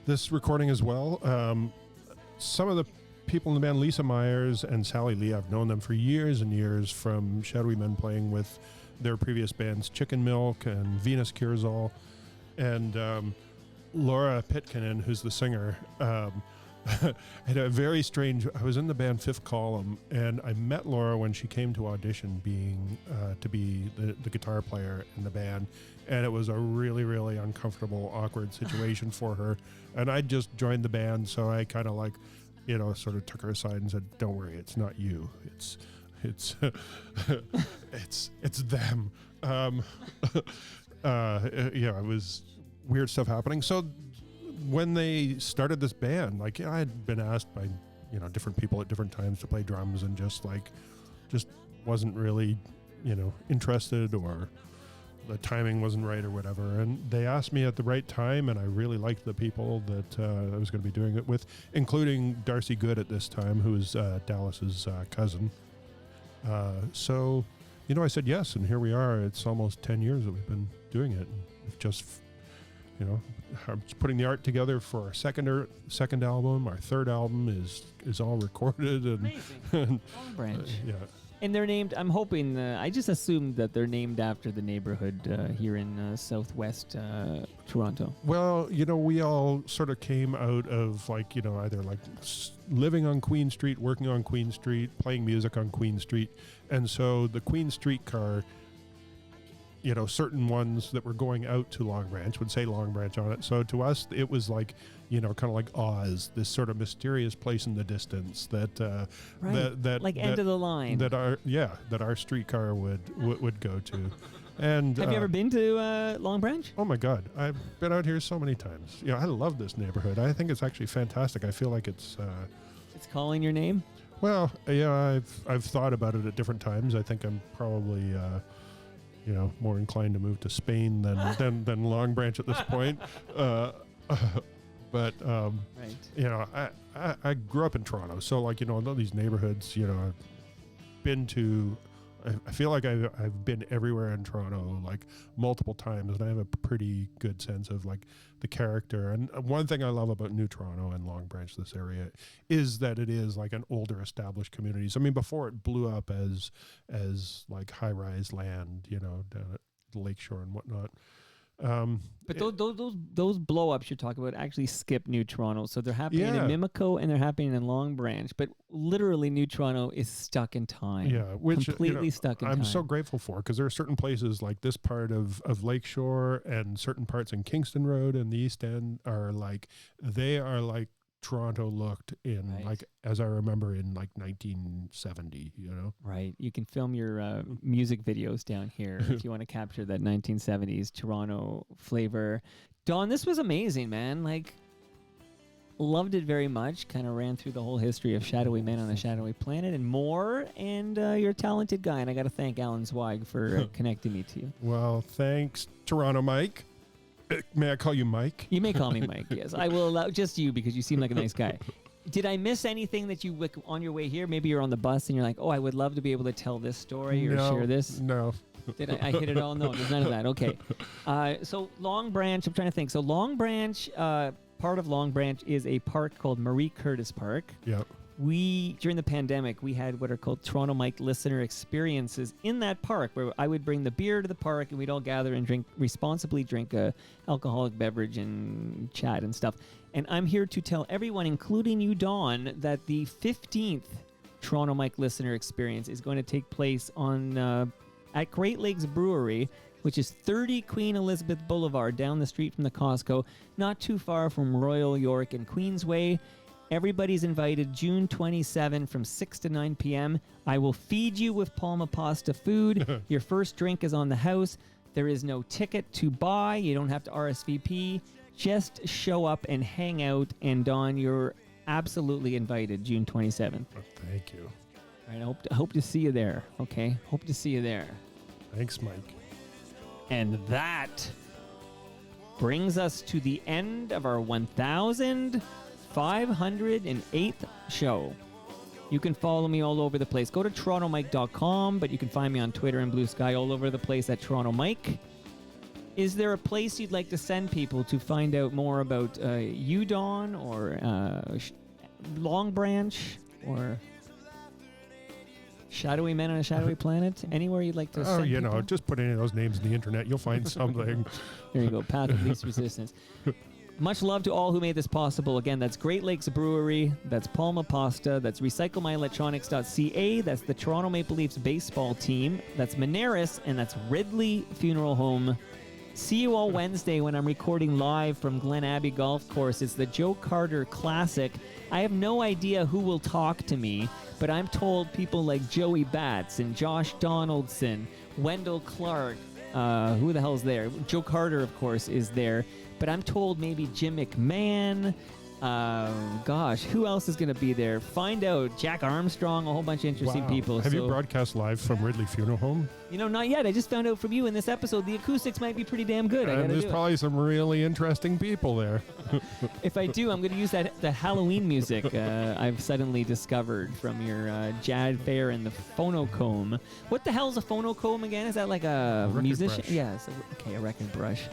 this recording as well. Some of the people in the band, Lisa Myers and Sally Lee, I've known them for years and years from Shadowy Men playing with their previous bands, Chicken Milk and Venus Cures All. And Laura Pitkanen, who's the singer, had a very strange... I was in the band Fifth Column, and I met Laura when she came to audition to be the guitar player in the band, and it was a really, really uncomfortable, awkward situation for her. And I just joined the band, so I kind of like, sort of took her aside and said, "Don't worry, it's not you. It's it's them." It was weird stuff happening. So when they started this band, I had been asked by, different people at different times to play drums, and just wasn't really, interested, or the timing wasn't right or whatever. And they asked me at the right time, and I really liked the people that I was going to be doing it with, including Darcy Good at this time, who is Dallas's cousin. So, I said yes, and here we are. It's almost 10 years that we've been doing it. We've just, I'm putting the art together for our second album. Our third album is all recorded. And, Amazing. Long Branch. Yeah. And they're named, I'm hoping, I just assumed that they're named after the neighborhood here in southwest Toronto. Well, we all sort of came out of either living on Queen Street, working on Queen Street, playing music on Queen Street. And so the Queen streetcar, certain ones that were going out to Long Branch would say Long Branch on it. So to us, it was kind of like Oz, this sort of mysterious place in the distance that Right. End of the line. that our streetcar would go to. And Have you ever been to Long Branch? Oh my God, I've been out here so many times. I love this neighborhood. I think it's actually fantastic. I feel like it's calling your name? well, yeah, I've thought about it at different times. I think I'm probably more inclined to move to Spain than Long Branch at this point. But Right. I grew up in Toronto, so all these neighborhoods, I've been to. I feel like I've been everywhere in Toronto multiple times, and I have a pretty good sense of the character. And one thing I love about New Toronto and Long Branch, this area, is that it is an older established communities. I mean, before it blew up as high rise land, down at the Lakeshore and whatnot. But those blow-ups you're talking about actually skip New Toronto. So they're happening in Mimico and they're happening in Long Branch. But literally New Toronto is stuck in time. Yeah, which completely stuck in time. I'm so grateful for, because there are certain places like this part of Lakeshore and certain parts in Kingston Road and the East End are they are Toronto looked in Right. as I remember in 1970, Right. You can film your music videos down here if you want to capture that 1970s Toronto flavor. Don, this was amazing, man. Loved it very much. Kind of ran through the whole history of Shadowy Men on the Shadowy Planet and more. And you're a talented guy, and I got to thank Alan Zweig for connecting me to you. Well, thanks, Toronto Mike. May I call you Mike? You may call me Mike, yes. I will allow just you because you seem like a nice guy. Did I miss anything that you, on your way here? Maybe you're on the bus and you're like, oh, I would love to be able to tell this story or share this. No. Did I hit it all? No, there's none of that. Okay. So Long Branch, I'm trying to think. So Long Branch, part of Long Branch is a park called Marie Curtis Park. Yep. During the pandemic, we had what are called Toronto Mike listener experiences in that park, where I would bring the beer to the park and we'd all gather and responsibly drink a alcoholic beverage and chat and stuff. And I'm here to tell everyone, including you, Dawn, that the 15th Toronto Mike listener experience is going to take place at Great Lakes Brewery, which is 30 Queen Elizabeth Boulevard, down the street from the Costco, not too far from Royal York and Queensway. Everybody's invited June 27 from 6 to 9 p.m. I will feed you with Palma Pasta food. Your first drink is on the house. There is no ticket to buy. You don't have to RSVP. Just show up and hang out. And Dawn, you're absolutely invited June 27th. Oh, thank you. All right, I hope to see you there, okay? Hope to see you there. Thanks, Mike. And that brings us to the end of our 508th show. You can follow me all over the place. Go to torontomike.com, but you can find me on Twitter and Blue Sky all over the place at Toronto Mike. Is there a place you'd like to send people to find out more about you, Dawn, or Long Branch, or Shadowy Men on a Shadowy Planet? Anywhere you'd like to send people? Just put any of those names in the internet. You'll find something. There you go. Path of Least Resistance. Much love to all who made this possible. Again, that's Great Lakes Brewery, that's Palma Pasta, that's RecycleMyElectronics.ca, that's the Toronto Maple Leafs baseball team, that's Moneris, and that's Ridley Funeral Home. See you all Wednesday when I'm recording live from Glen Abbey Golf Course. It's the Joe Carter Classic. I have no idea who will talk to me, but I'm told people like Joey Batts and Josh Donaldson, Wendell Clark, who the hell's there? Joe Carter, of course, is there. But I'm told maybe Jim McMahon. Who else is going to be there? Find out. Jack Armstrong, a whole bunch of interesting people. Have you broadcast live from Ridley Funeral Home? Not yet. I just found out from you in this episode. The acoustics might be pretty damn good. There's probably some really interesting people there. If I do, I'm going to use the Halloween music I've suddenly discovered from your Jad Fair and the Phonocomb. What the hell is a Phonocomb again? Is that like a musician? Brush. Yes. A record brush.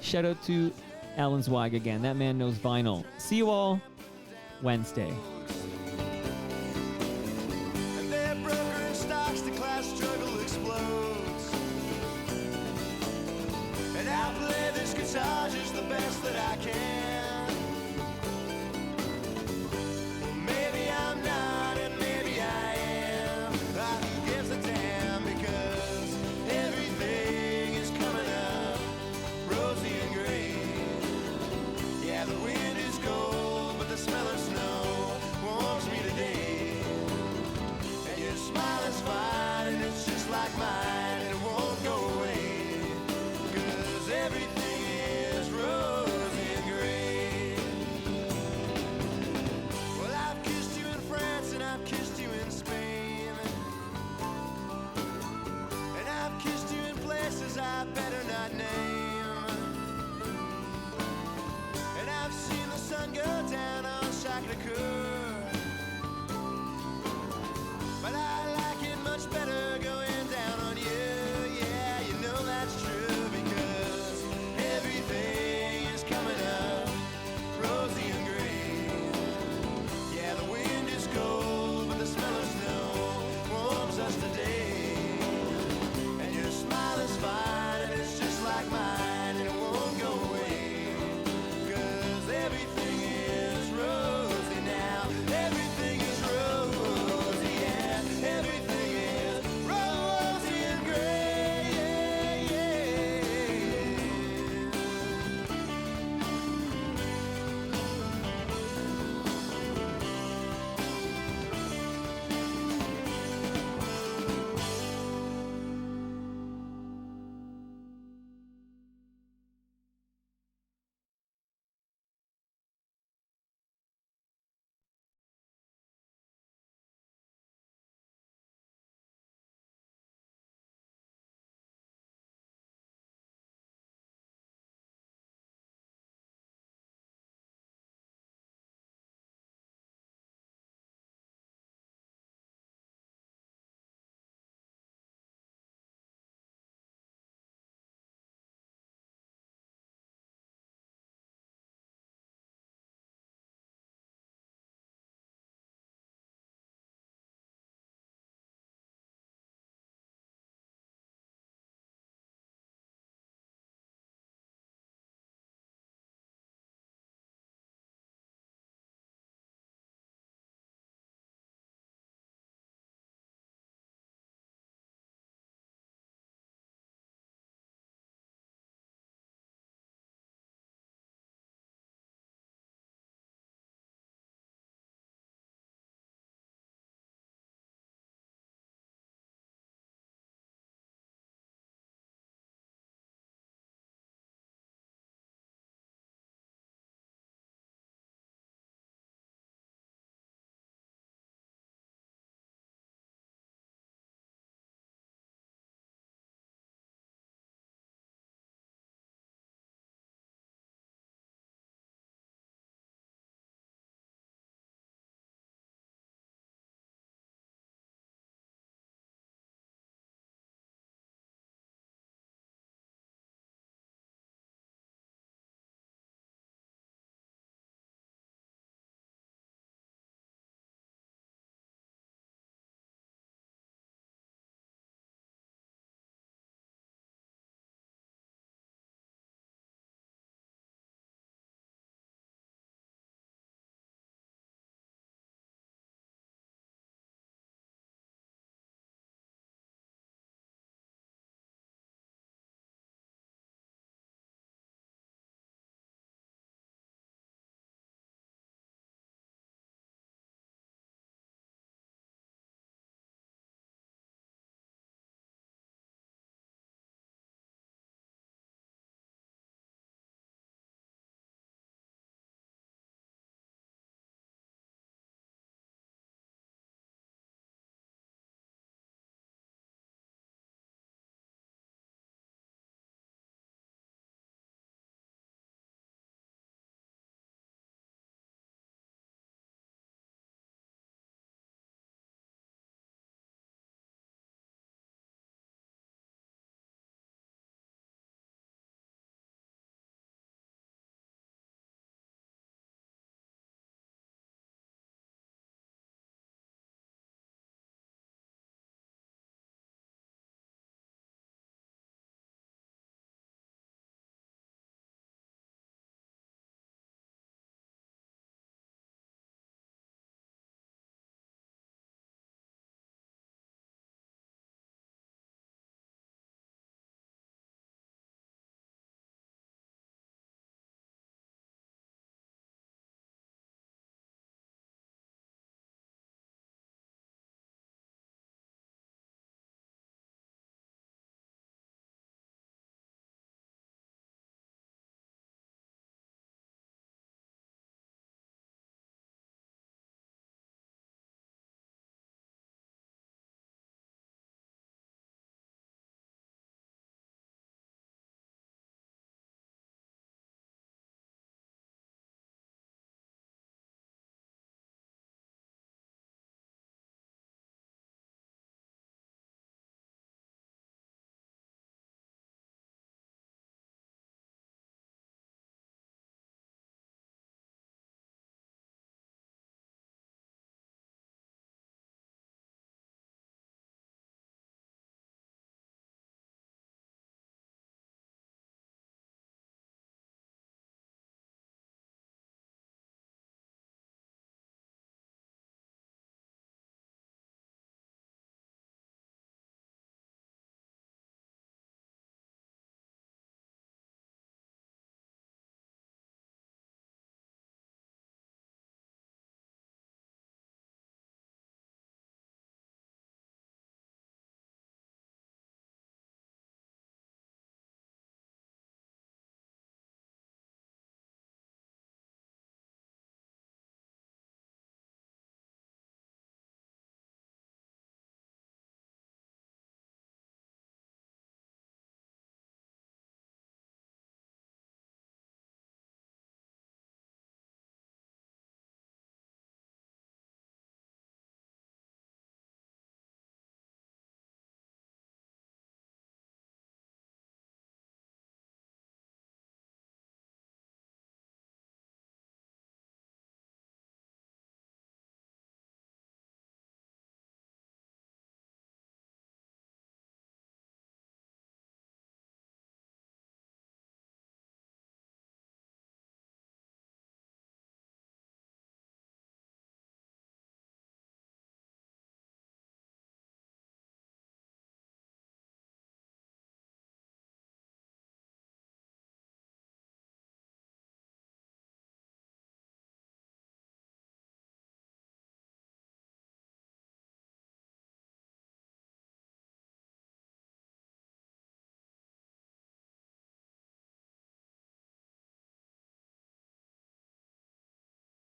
Shout out to Alan Zweig again. That man knows vinyl. See you all Wednesday. And their brokering stocks, the class struggle explodes. And I play this guitar just the best that I can.